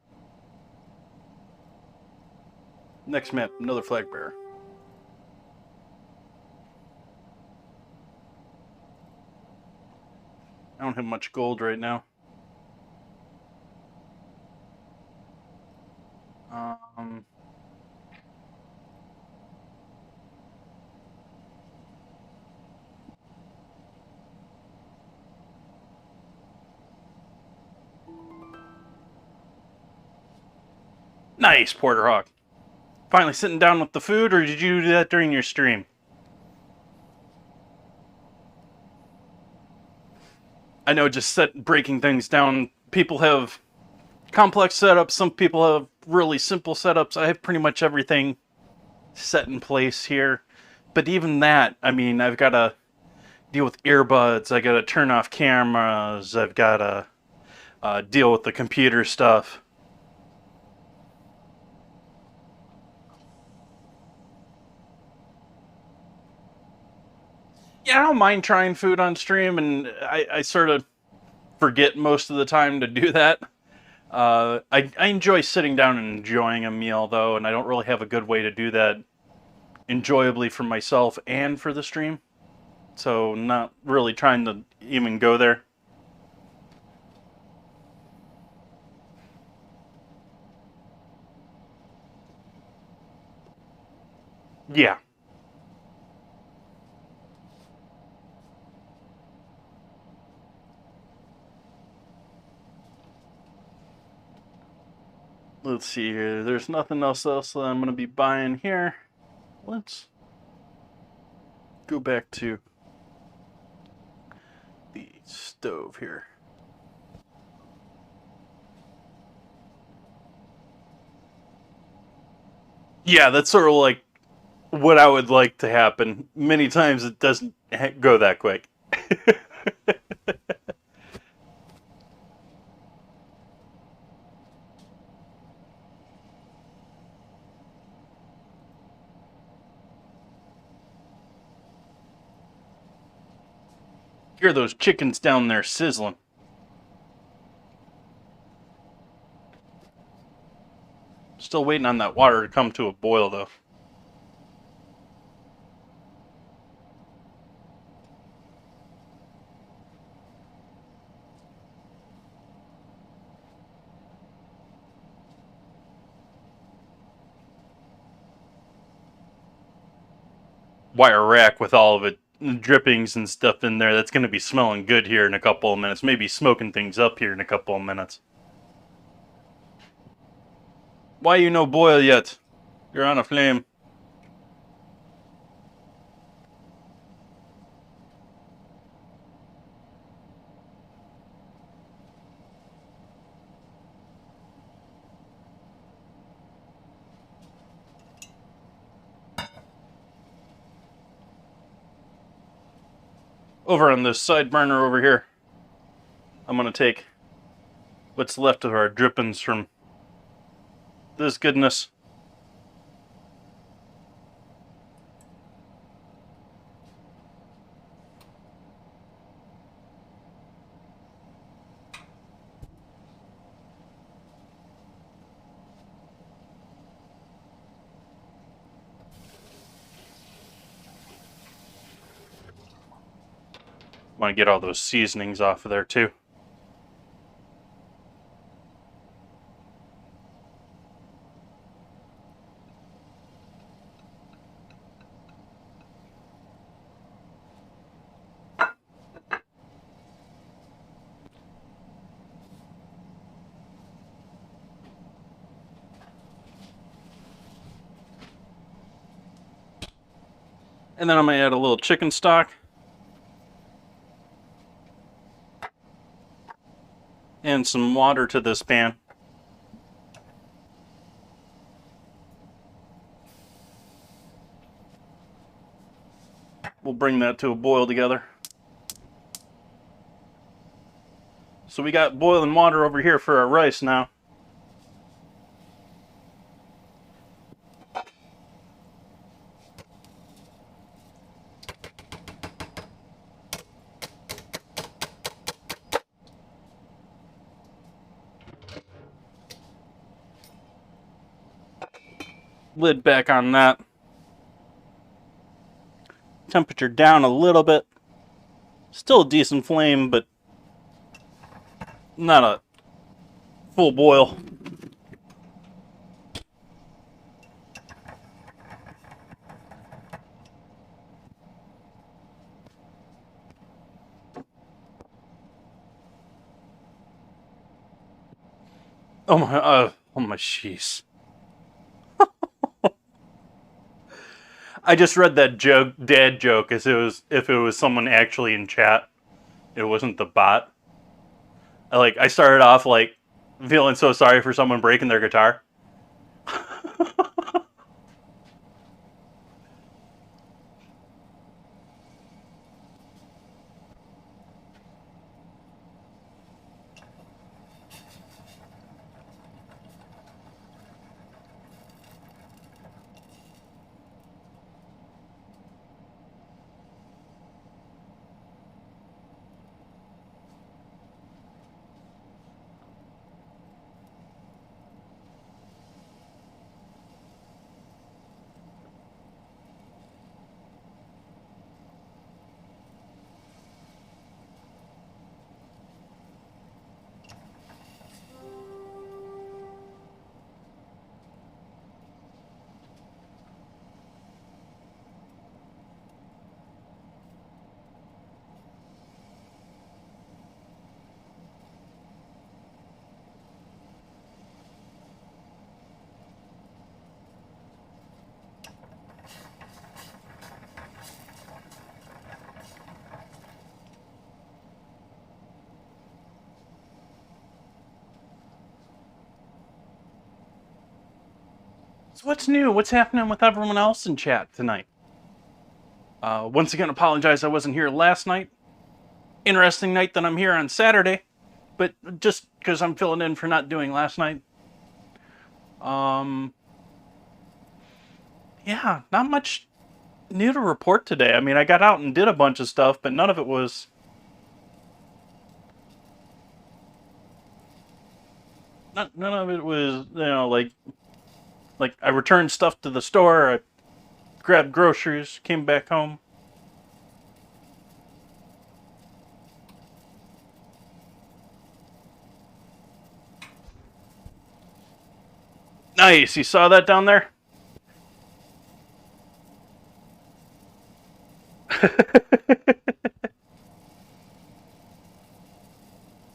S1: Next map, another flag bearer. I don't have much gold right now. Um, nice, Porter Hawk. Finally sitting down with the food, or did you do that during your stream? I know, just breaking things down. People have complex setups. Some people have really simple setups. I have pretty much everything set in place here. But even that, I mean, I've got to deal with earbuds. I got to turn off cameras. I've got to deal with the computer stuff. Yeah, I don't mind trying food on stream, and I sort of forget most of the time to do that. I enjoy sitting down and enjoying a meal, though, and I don't really have a good way to do that enjoyably for myself and for the stream. So not really trying to even go there. Yeah. Let's see here. There's nothing else that I'm going to be buying here. Let's go back to the stove here. Yeah, that's sort of like what I would like to happen. Many times it doesn't go that quick. Hear those chickens down there sizzling. Still waiting on that water to come to a boil, though. Wire rack with all of it drippings and stuff in there. That's going to be smelling good here in a couple of minutes. Maybe smoking things up here in a couple of minutes. Why you no boil yet? You're on a flame. Over on this side burner over here, I'm going to take what's left of our drippings from this goodness. Want to get all those seasonings off of there too. And then I'm going to add a little chicken stock. And some water to this pan. We'll bring that to a boil together. So we got boiling water over here for our rice now. Lid back on that. Temperature down a little bit. Still a decent flame, but not a full boil. Oh my jeez. I just read that joke, dad joke, as if it was someone actually in chat. It wasn't the bot. I started off like feeling so sorry for someone breaking their guitar. So what's new? What's happening with everyone else in chat tonight? Once again, apologize I wasn't here last night. Interesting night that I'm here on Saturday, but just because I'm filling in for not doing last night. Yeah, not much new to report today. I mean, I got out and did a bunch of stuff, but none of it was... None of it was, like I returned stuff to the store, I grabbed groceries, came back home. Nice, you saw that down there?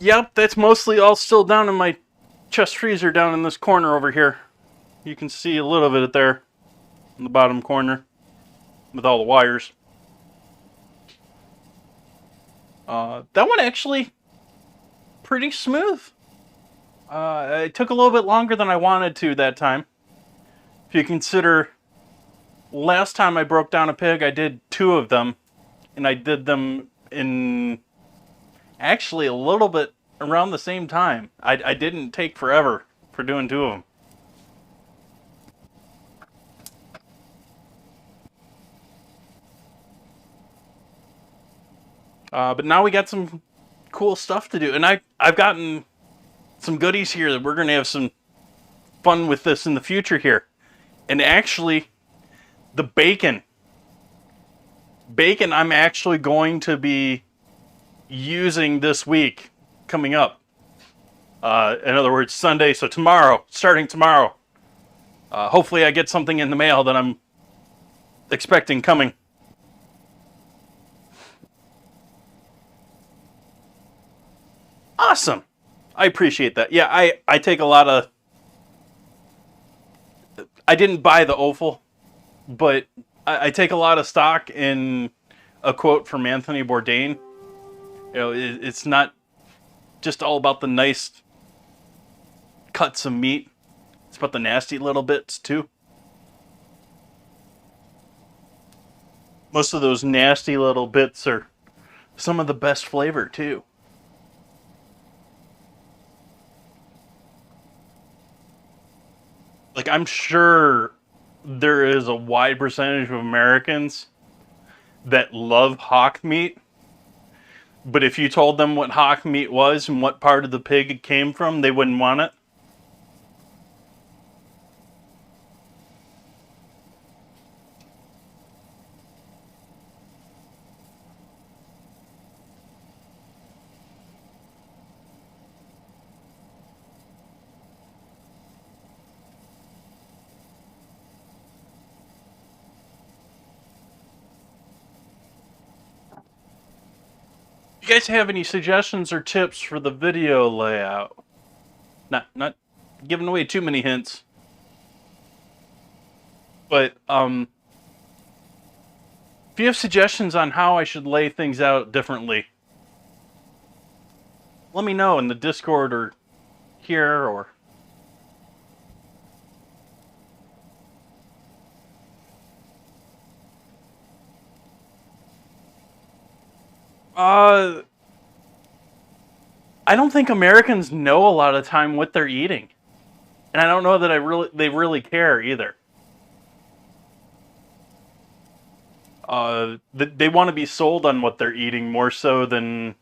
S1: Yep, that's mostly all still down in my chest freezer down in this corner over here. You can see a little bit of there in the bottom corner with all the wires. That one actually pretty smooth. It took a little bit longer than I wanted to that time. If you consider last time I broke down a pig, I did 2 of them, and I did them in actually a little bit around the same time. I didn't take forever for doing 2 of them. But now we got some cool stuff to do, and I've gotten some goodies here that we're going to have some fun with this in the future here. And actually, the bacon I'm actually going to be using this week coming up. In other words, Sunday, so tomorrow, starting tomorrow. Hopefully I get something in the mail that I'm expecting coming. Awesome. I appreciate that. Yeah, I take a lot of... I didn't buy the offal, but I take a lot of stock in a quote from Anthony Bourdain. You know, it's not just all about the nice cuts of meat. It's about the nasty little bits, too. Most of those nasty little bits are some of the best flavor, too. Like, I'm sure there is a wide percentage of Americans that love hawk meat, but if you told them what hawk meat was and what part of the pig it came from, they wouldn't want it. You guys have any suggestions or tips for the video layout? Not giving away too many hints. But if you have suggestions on how I should lay things out differently, let me know in the Discord or here or I don't think Americans know a lot of the time what they're eating. And I don't know that they really care either. They want to be sold on what they're eating more so than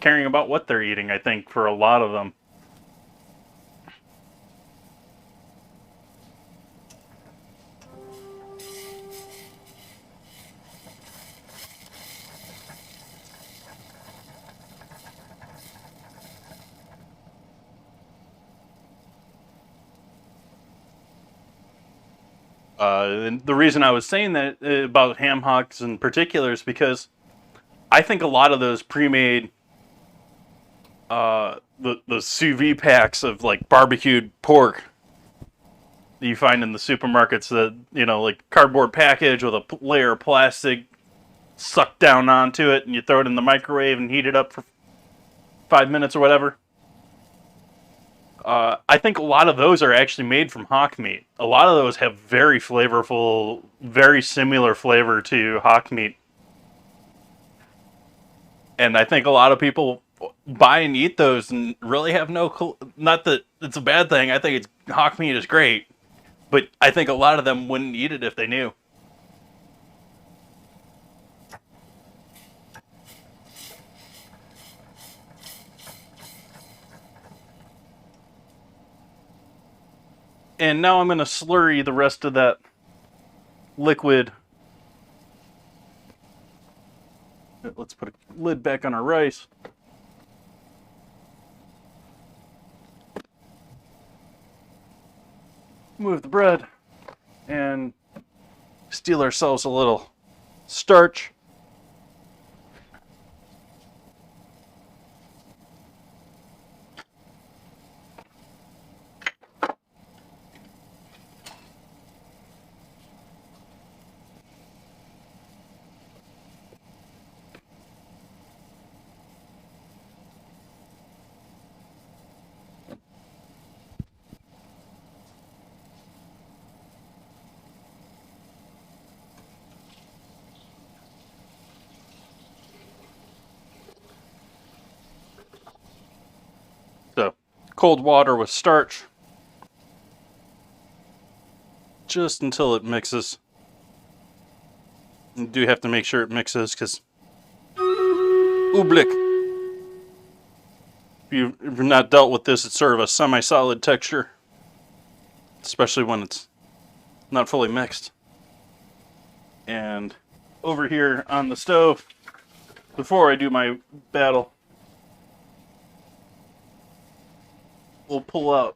S1: caring about what they're eating, I think, for a lot of them. And the reason I was saying that about ham hocks in particular is because I think a lot of those pre-made the sous vide packs of like barbecued pork that you find in the supermarkets, that, you know, like cardboard package with a layer of plastic sucked down onto it, and you throw it in the microwave and heat it up for 5 minutes or whatever. I think a lot of those are actually made from hawk meat. A lot of those have very flavorful, very similar flavor to hawk meat. And I think a lot of people buy and eat those and really have no clue. Not that it's a bad thing. I think hawk meat is great. But I think a lot of them wouldn't eat it if they knew. And now I'm going to slurry the rest of that liquid. Let's put a lid back on our rice. Move the bread and steal ourselves a little starch. So, cold water with starch, just until it mixes. You do have to make sure it mixes, because ooblik. If you've not dealt with this, it's sort of a semi-solid texture, especially when it's not fully mixed. And over here on the stove, before I do my battle, we'll pull out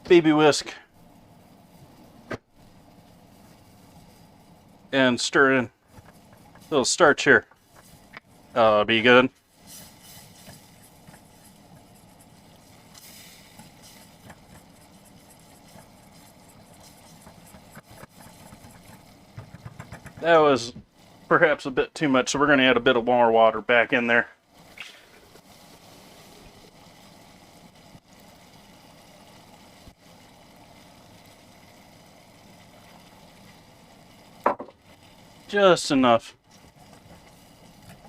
S1: baby whisk and stir in a little starch here. Be good. That was perhaps a bit too much, so we're going to add a bit of more water back in there. Just enough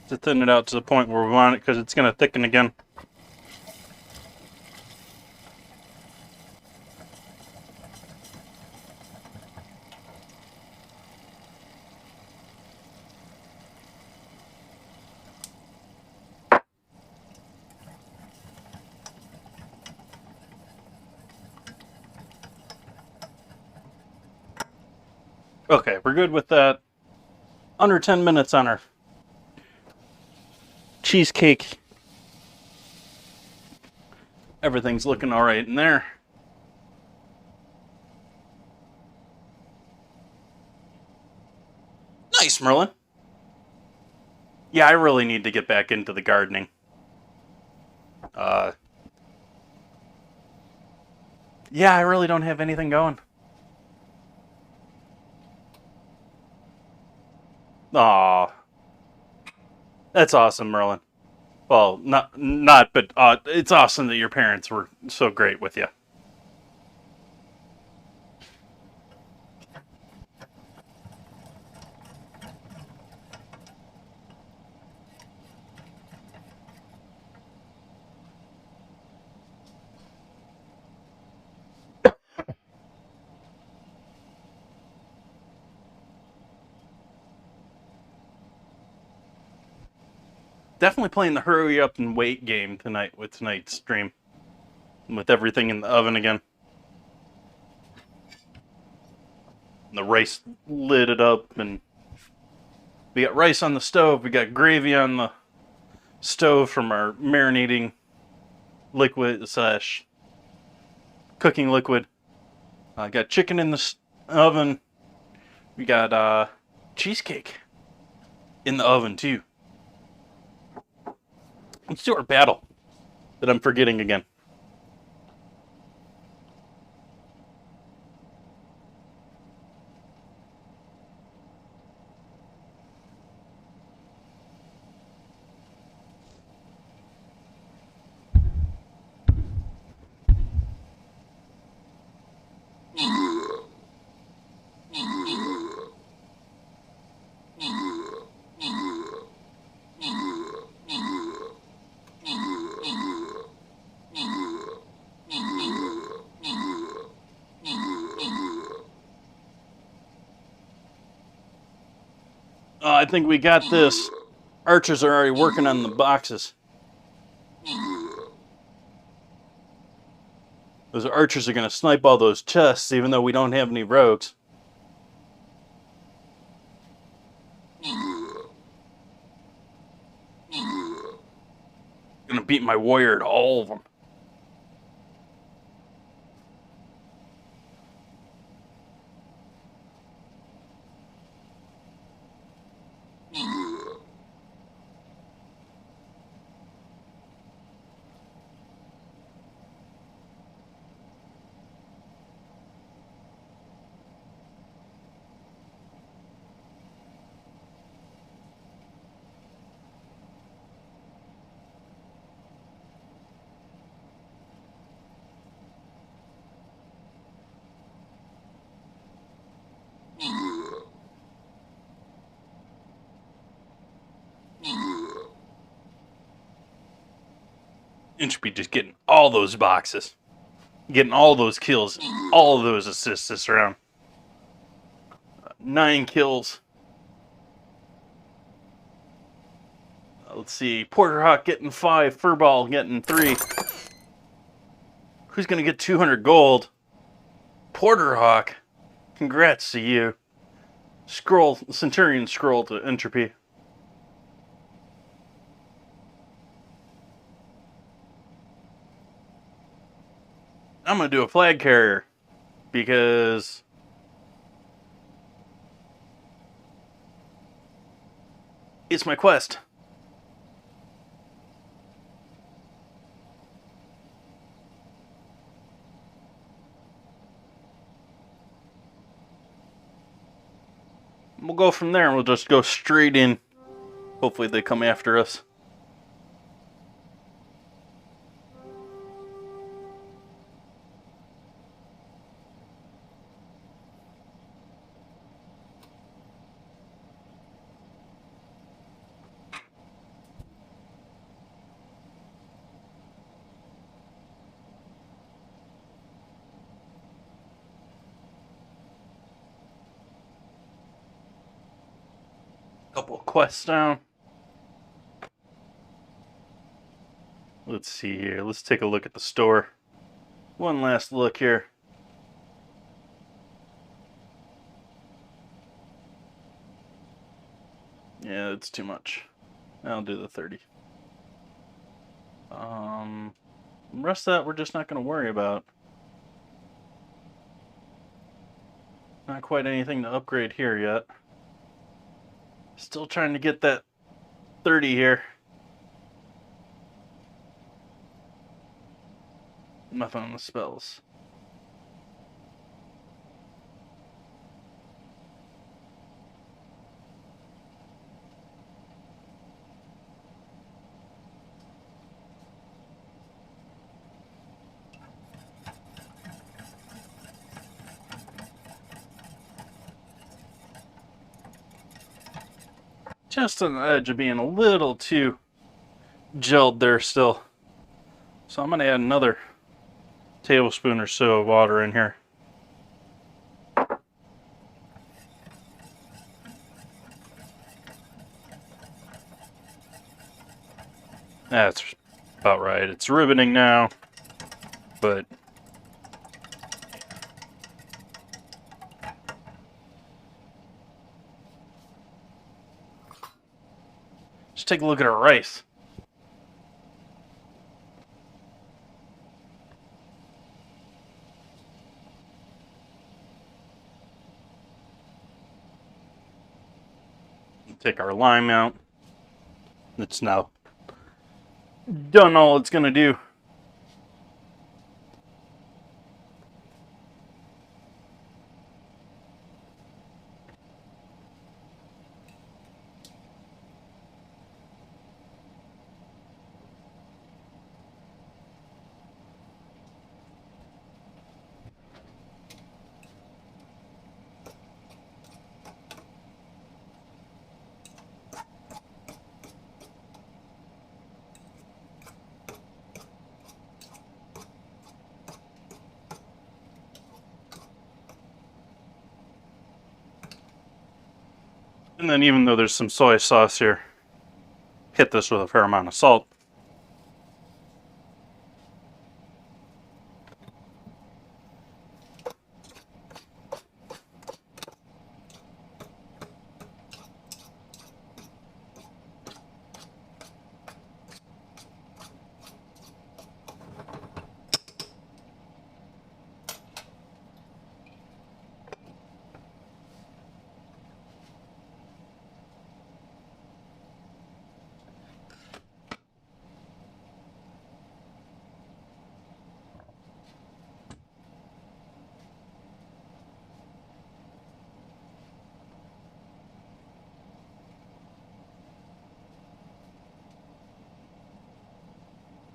S1: to thin it out to the point where we want it, because it's going to thicken again. Okay, we're good with that. Under 10 minutes on our cheesecake. Everything's looking all right in there. Nice, Merlin. Yeah, I really need to get back into the gardening. Yeah, I really don't have anything going. Aw, that's awesome, Merlin. Well, not, but it's awesome that your parents were so great with you. Definitely playing the hurry up and wait game tonight with tonight's stream. With everything in the oven again. And the rice lit it up, and we got rice on the stove. We got gravy on the stove from our marinating liquid slash cooking liquid. Got chicken in the oven. We got cheesecake in the oven too. Let's do our battle that I'm forgetting again. I think we got this. Archers are already working on the boxes. Those archers are going to snipe all those chests, even though we don't have any rogues. Gonna beat my warrior at all of them. And should be just getting all those boxes. Getting all those kills, all of those assists this round. 9 kills. Let's see. Porterhawk getting 5. Furball getting 3. Who's going to get 200 gold? Porterhawk. Congrats to you. Centurion scroll to entropy. I'm going to do a flag carrier because it's my quest. We'll go from there and we'll just go straight in. Hopefully they come after us. Couple of quests down. Let's see here. Let's take a look at the store. One last look here. Yeah, it's too much. I'll do the 30. The rest of that we're just not going to worry about. Not quite anything to upgrade here yet. Still trying to get that 30 here. Nothing on the spells. Just on the edge of being a little too gelled there still. So I'm going to add another tablespoon or so of water in here. That's about right. It's riveting now, but just take a look at our rice. Take our lime out. It's now done all it's going to do. And then even though there's some soy sauce here, hit this with a fair amount of salt.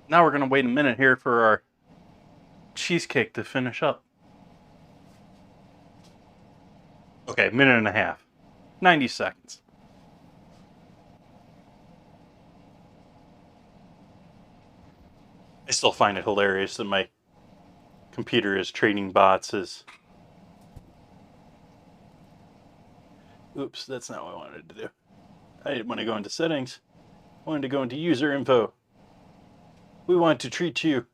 S1: Now we're going to wait a minute here for our cheesecake to finish up. Okay, minute and a half. 90 seconds. I still find it hilarious that my computer is trading bots as... Oops, that's not what I wanted to do. I didn't want to go into settings. I wanted to go into user info. We want to treat you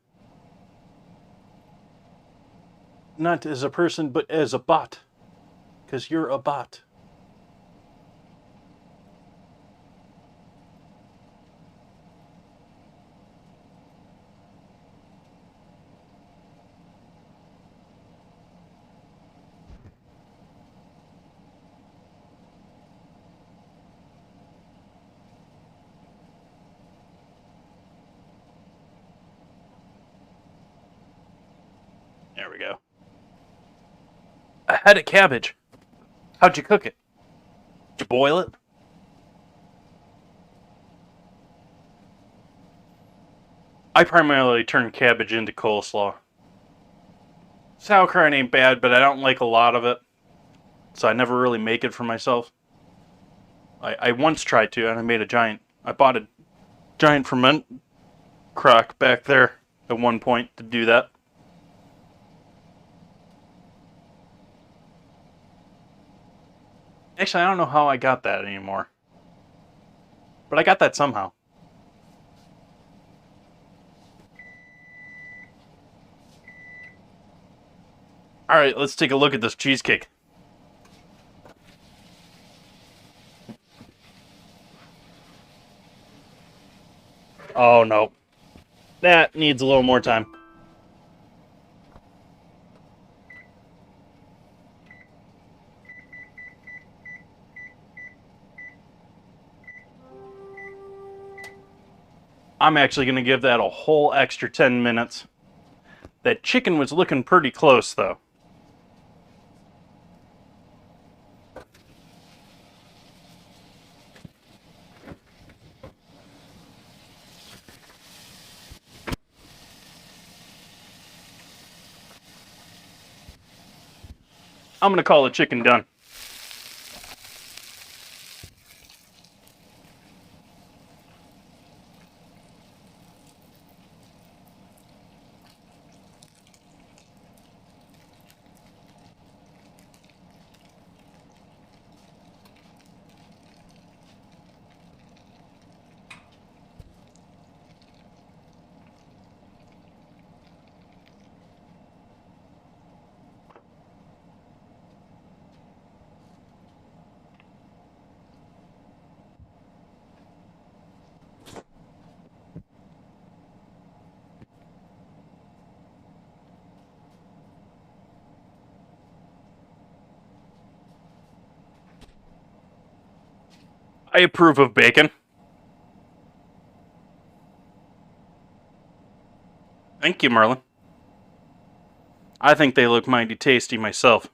S1: not as a person, but as a bot. Because you're a bot. There we go. A head of cabbage. How'd you cook it? Did you boil it? I primarily turn cabbage into coleslaw. Sauerkraut ain't bad, but I don't like a lot of it. So I never really make it for myself. I once tried to, and I made a giant... I bought a giant ferment crock back there at one point to do that. Actually, I don't know how I got that anymore. But I got that somehow. Alright, let's take a look at this cheesecake. Oh, no. That needs a little more time. I'm actually going to give that a whole extra 10 minutes. That chicken was looking pretty close, though. I'm going to call the chicken done. I approve of bacon. Thank you, Merlin. I think they look mighty tasty myself.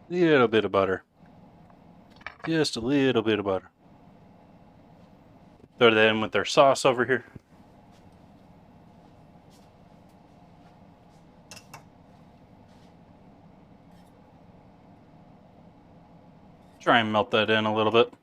S1: Little bit of butter. Just a little bit of butter. Throw that in with their sauce over here. Try and melt that in a little bit.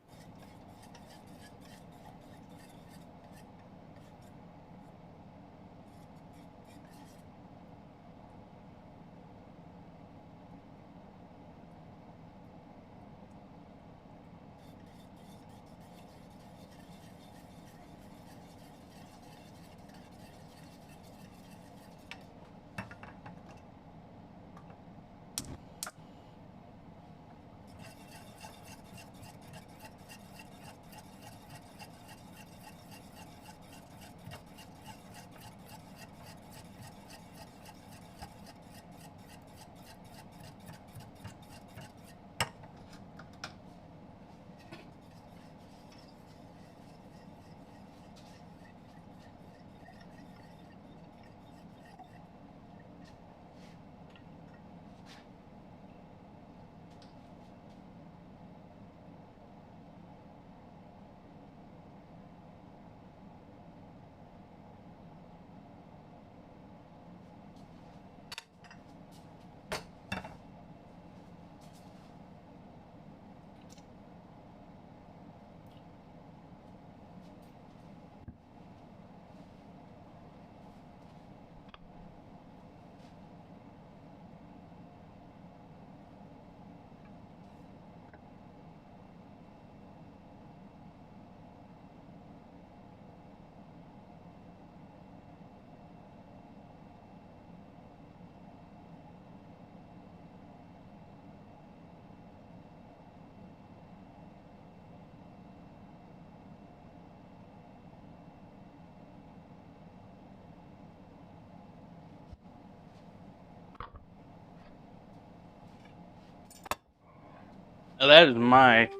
S1: Now that is my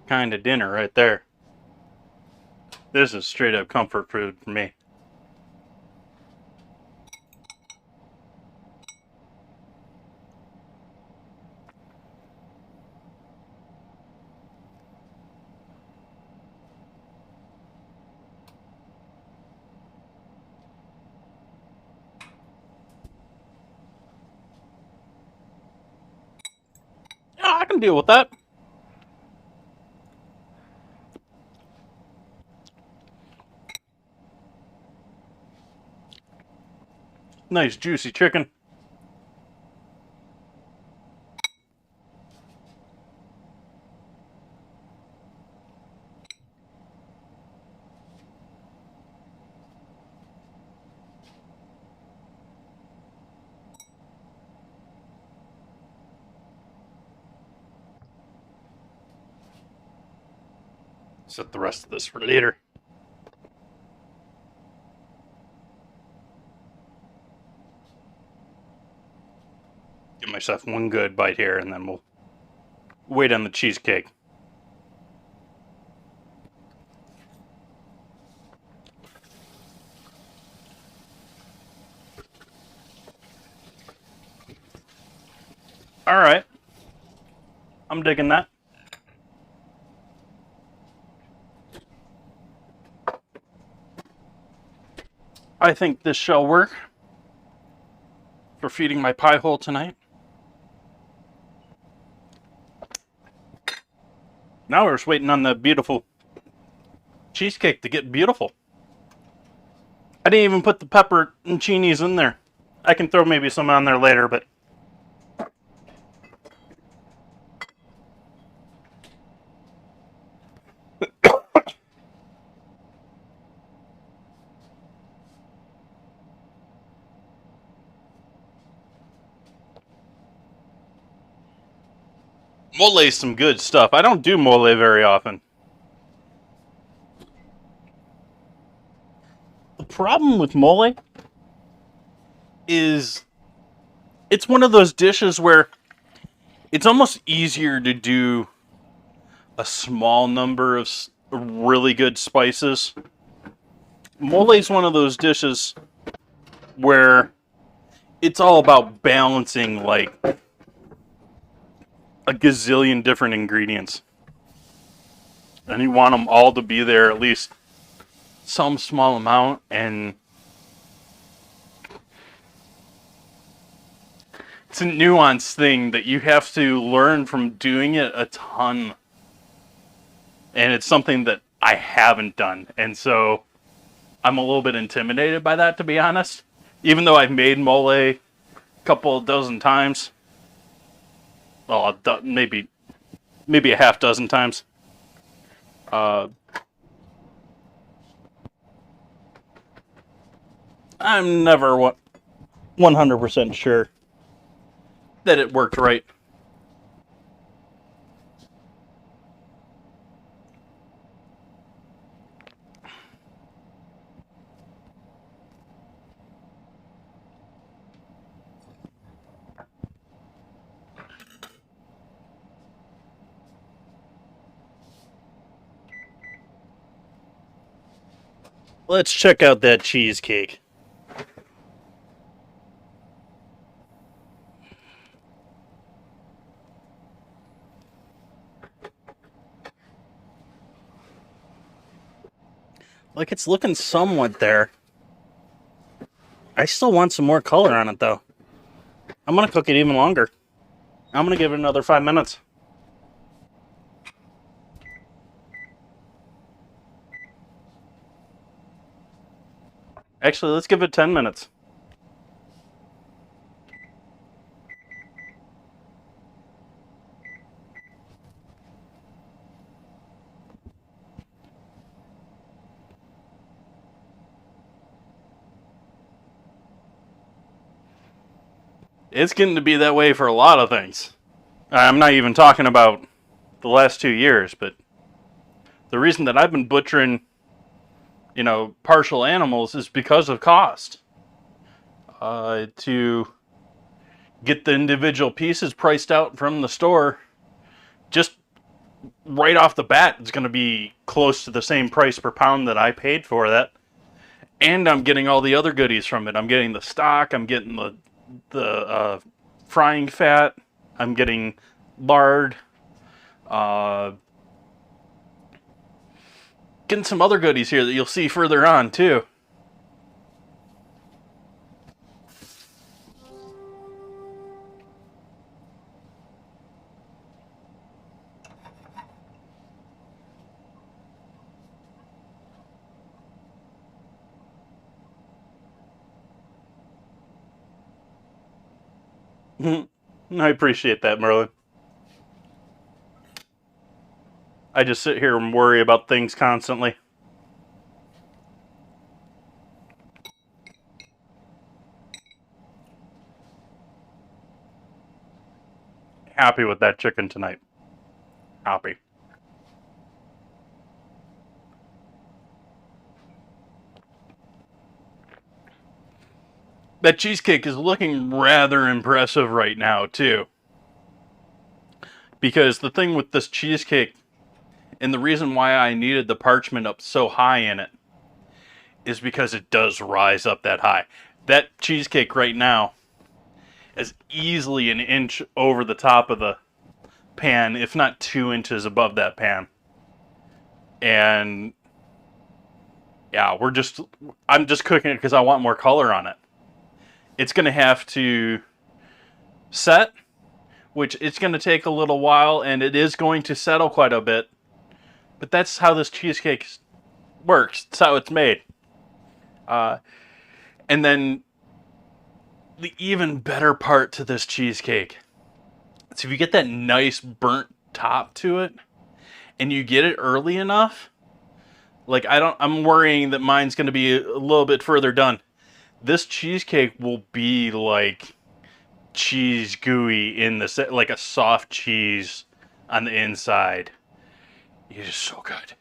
S1: kind of dinner right there. This is straight up comfort food for me. Yeah, I can deal with that. Nice juicy chicken. Set the rest of this for later. Give myself one good bite here, and then we'll wait on the cheesecake. All right. I'm digging that. I think this shall work for feeding my pie hole tonight. Now we're just waiting on the beautiful cheesecake to get beautiful. I didn't even put the pepperoncinis in there. I can throw maybe some on there later, but mole is some good stuff. I don't do mole very often. The problem with mole is it's one of those dishes where it's almost easier to do a small number of really good spices. Mole is one of those dishes where it's all about balancing like a gazillion different ingredients. And you want them all to be there at least some small amount, and it's a nuanced thing that you have to learn from doing it a ton. And it's something that I haven't done. And so I'm a little bit intimidated by that, to be honest. Even though I've made mole a couple dozen times. Well, maybe a half dozen times. I'm never 100% sure that it worked right. Let's check out that cheesecake. Like, it's looking somewhat there. I still want some more color on it, though. I'm going to cook it even longer. I'm going to give it another 5 minutes. Actually, let's give it 10 minutes. It's getting to be that way for a lot of things. I'm not even talking about the last 2 years, but the reason that I've been butchering, partial animals is because of cost. To get the individual pieces priced out from the store just right off the bat, it's going to be close to the same price per pound that I paid for that. And I'm getting all the other goodies from it. I'm getting the stock. I'm getting the frying fat. I'm getting lard. Getting some other goodies here that you'll see further on, too. I appreciate that, Merlin. I just sit here and worry about things constantly. Happy with that chicken tonight. Happy. That cheesecake is looking rather impressive right now, too. Because the thing with this cheesecake, and the reason why I needed the parchment up so high in it, is because it does rise up that high. That cheesecake right now is easily an inch over the top of the pan, if not 2 inches above that pan. And yeah, I'm just cooking it because I want more color on it. It's going to have to set, which it's going to take a little while, and it is going to settle quite a bit. But that's how this cheesecake works. It's how it's made. And then the even better part to this cheesecake. So if you get that nice burnt top to it, and you get it early enough, like I'm worrying that mine's going to be a little bit further done. This cheesecake will be like cheese gooey in the like a soft cheese on the inside. It is so good.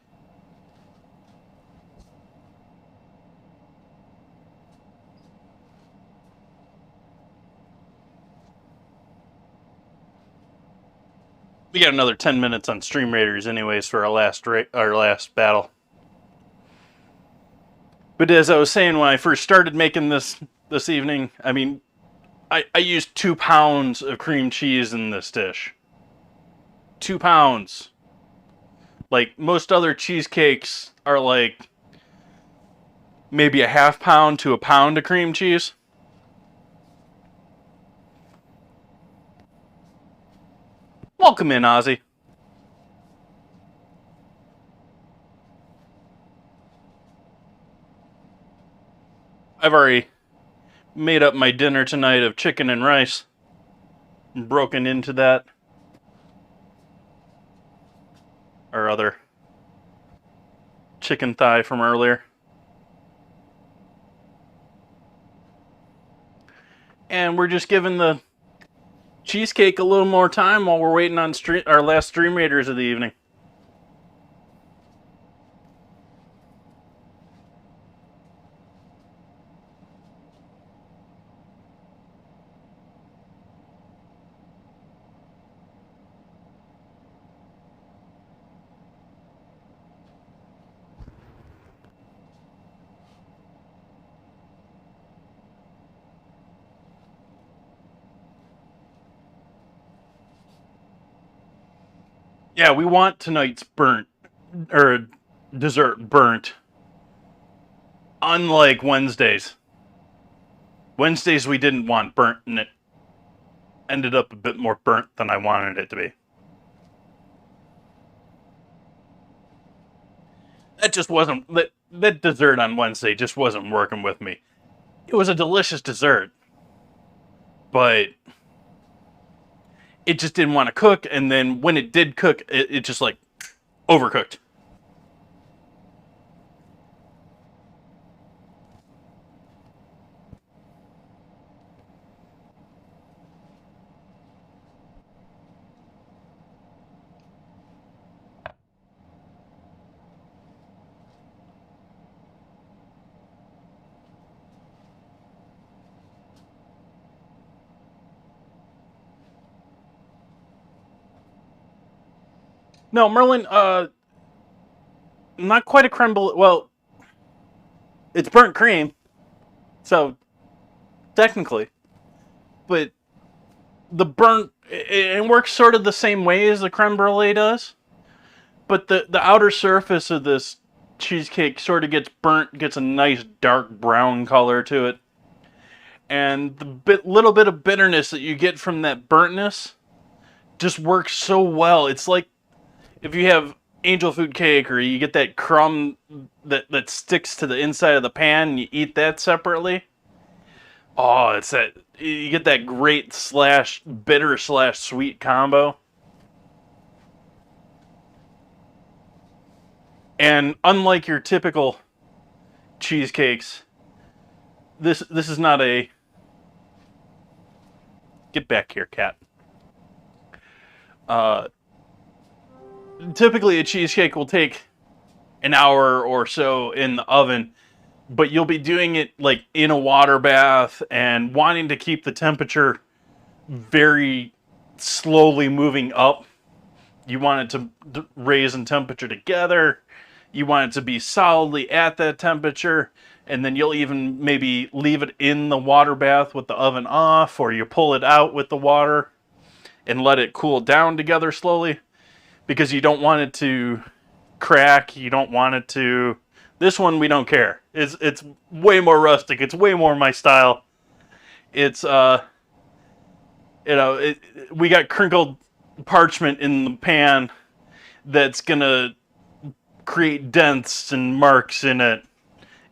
S1: We got another 10 minutes on Stream Raiders anyways for our last battle. But as I was saying when I first started making this evening, I mean, I used 2 pounds of cream cheese in this dish. 2 pounds. Like, most other cheesecakes are like maybe a half pound to a pound of cream cheese. Welcome in, Ozzy. I've already made up my dinner tonight of chicken and rice. And broken into that. Or other chicken thigh from earlier. And we're just giving the cheesecake a little more time while we're waiting on our last Stream Raiders of the evening. Yeah, we want tonight's dessert burnt. Unlike Wednesdays. Wednesdays we didn't want burnt, and it ended up a bit more burnt than I wanted it to be. That just wasn't that dessert on Wednesday just wasn't working with me. It was a delicious dessert, but it just didn't want to cook, and then when it did cook, it just like overcooked. No, Merlin, not quite a creme brulee. Well, it's burnt cream, so technically, but the burnt it works sort of the same way as the creme brulee does, but the outer surface of this cheesecake sort of gets burnt, gets a nice dark brown color to it, and the little bit of bitterness that you get from that burntness just works so well. It's like if you have angel food cake or you get that crumb that sticks to the inside of the pan and you eat that separately. Oh, it's that you get that great slash bitter slash sweet combo. And unlike your typical cheesecakes, this is not a get back here, cat. Typically a cheesecake will take an hour or so in the oven, but you'll be doing it like in a water bath and wanting to keep the temperature very slowly moving up. You want it to raise in temperature together. You want it to be solidly at that temperature, and then you'll even maybe leave it in the water bath with the oven off, or you pull it out with the water and let it cool down together slowly, because you don't want it to crack. You don't want it to... This one, we don't care. It's way more rustic. It's way more my style. It's, we got crinkled parchment in the pan that's going to create dents and marks in it.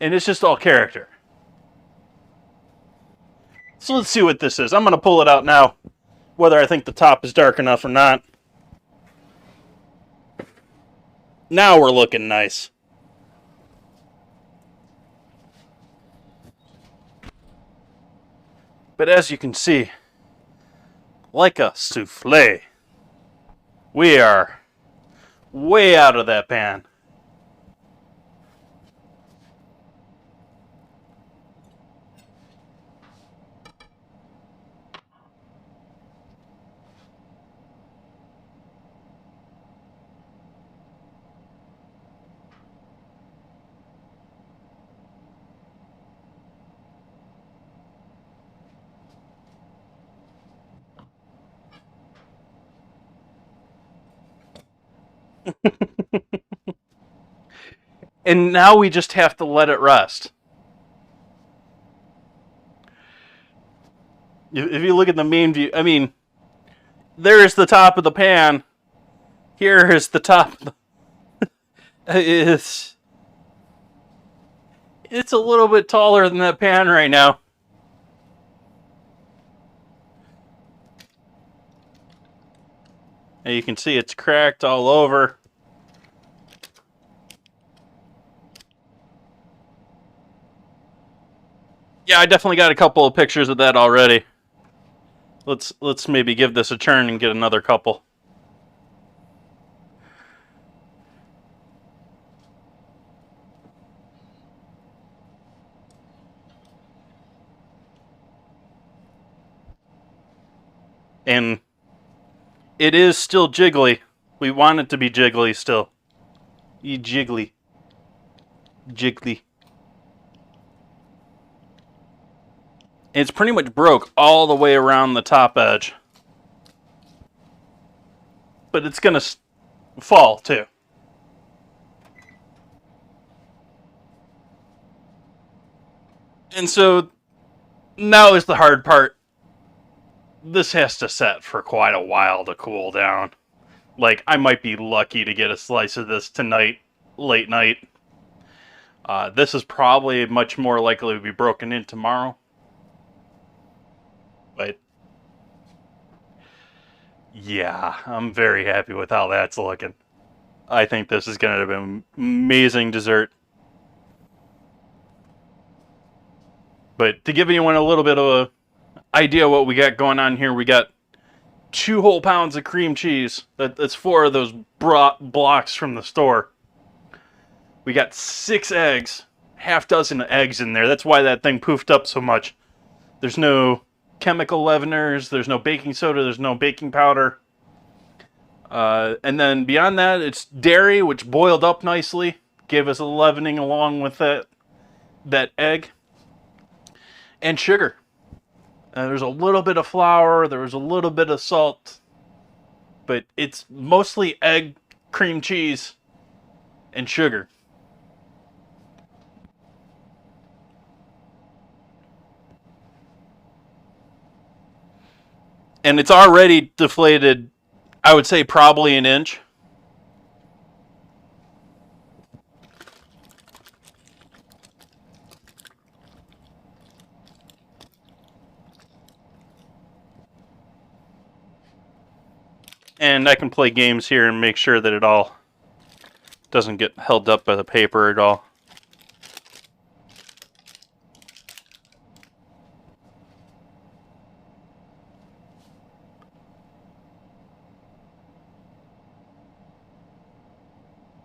S1: And it's just all character. So let's see what this is. I'm going to pull it out now, whether I think the top is dark enough or not. Now we're looking nice. But as you can see, like a souffle, we are way out of that pan. And now we just have to let it rest. If you look at the main view, I mean, there is the top of the pan. Here is the top. It's a little bit taller than that pan right now. And you can see it's cracked all over. Yeah, I definitely got a couple of pictures of that already. Let's maybe give this a turn and get another couple. And it is still jiggly. We want it to be jiggly still. Jiggly. Jiggly. It's pretty much broke all the way around the top edge. But it's going to fall too. And so now is the hard part. This has to set for quite a while to cool down. Like, I might be lucky to get a slice of this tonight, late night. This is probably much more likely to be broken in tomorrow. But yeah, I'm very happy with how that's looking. I think this is going to be an amazing dessert. But to give anyone a little bit of an idea what we got going on here, we got 2 whole pounds of cream cheese. That's 4 of those blocks from the store. We got 6 eggs, half dozen of eggs in there. That's why that thing poofed up so much. There's no chemical leaveners, there's no baking soda, there's no baking powder. And then beyond that, it's dairy, which boiled up nicely, gave us a leavening along with that egg, and sugar. There's a little bit of flour, there was a little bit of salt, but it's mostly egg, cream cheese, and sugar. And it's already deflated, I would say probably an inch. And I can play games here and make sure that it all doesn't get held up by the paper at all.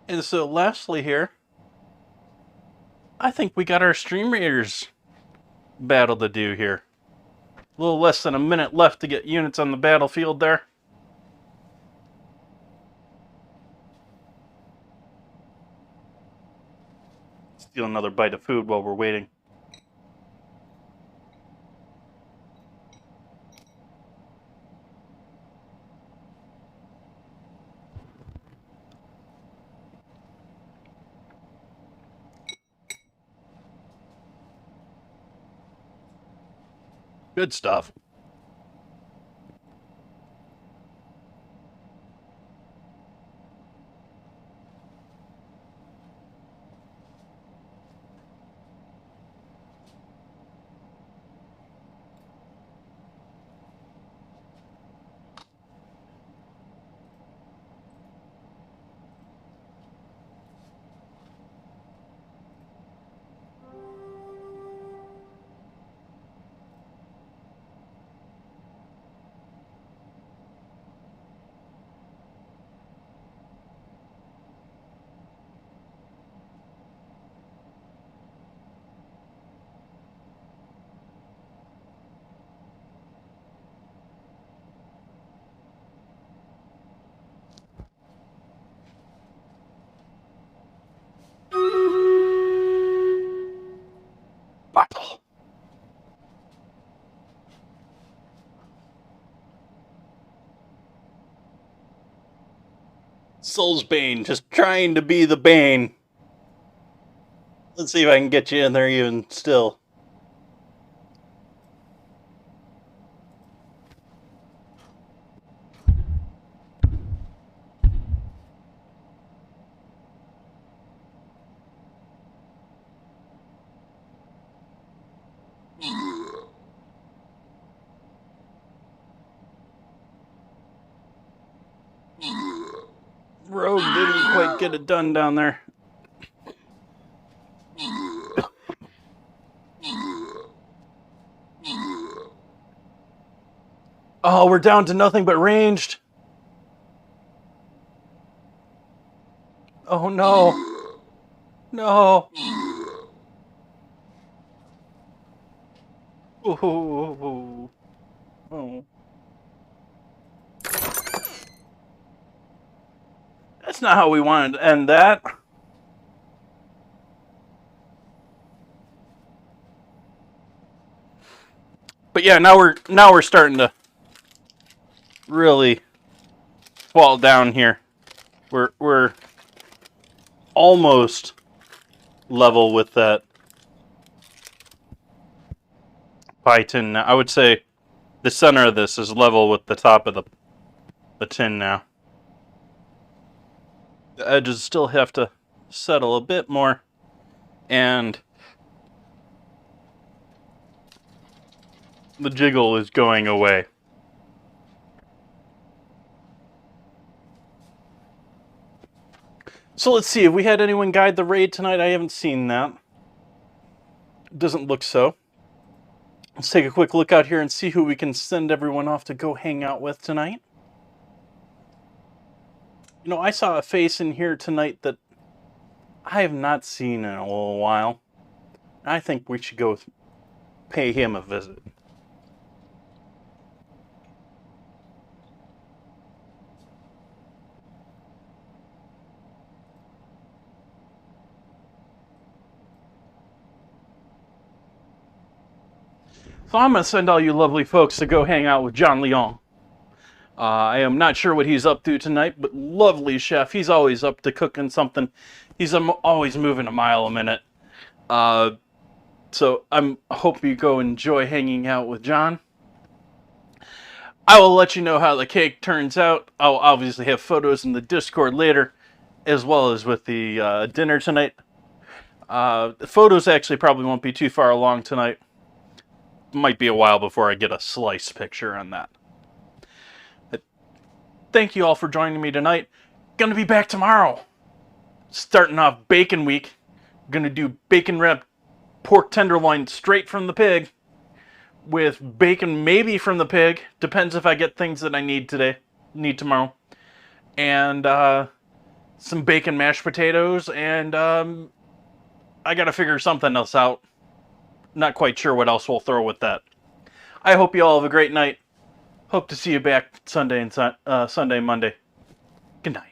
S1: And so lastly here, I think we got our Stream Raiders battle to do here. A little less than a minute left to get units on the battlefield there. Steal another bite of food while we're waiting. Good stuff. Battle. Soulsbane, just trying to be the Bane. Let's see if I can get you in there even still. Rogue didn't quite get it done down there. Oh, we're down to nothing but ranged. Oh no. No. Ooh. Oh. That's not how we wanted to end that. But yeah, now we're starting to really fall down here. We're almost level with that pie tin now. I would say the center of this is level with the top of the tin now. The edges still have to settle a bit more, and the jiggle is going away. So let's see, have we had anyone guide the raid tonight? I haven't seen that. Doesn't look so. Let's take a quick look out here and see who we can send everyone off to go hang out with tonight. You know, I saw a face in here tonight that I have not seen in a little while. I think we should go pay him a visit. So I'm going to send all you lovely folks to go hang out with John Leon. I am not sure what he's up to tonight, but lovely chef. He's always up to cooking something. He's always moving a mile a minute. So I hope you go enjoy hanging out with John. I will let you know how the cake turns out. I'll obviously have photos in the Discord later, as well as with the dinner tonight. The photos actually probably won't be too far along tonight. Might be a while before I get a slice picture on that. But thank you all for joining me tonight. Gonna be back tomorrow. Starting off bacon week. Gonna do bacon wrapped pork tenderloin straight from the pig. With bacon maybe from the pig. Depends if I get things that I need tomorrow. And some bacon mashed potatoes. And I gotta figure something else out. Not quite sure what else we'll throw with that. I hope you all have a great night. Hope to see you back Sunday and Monday. Good night.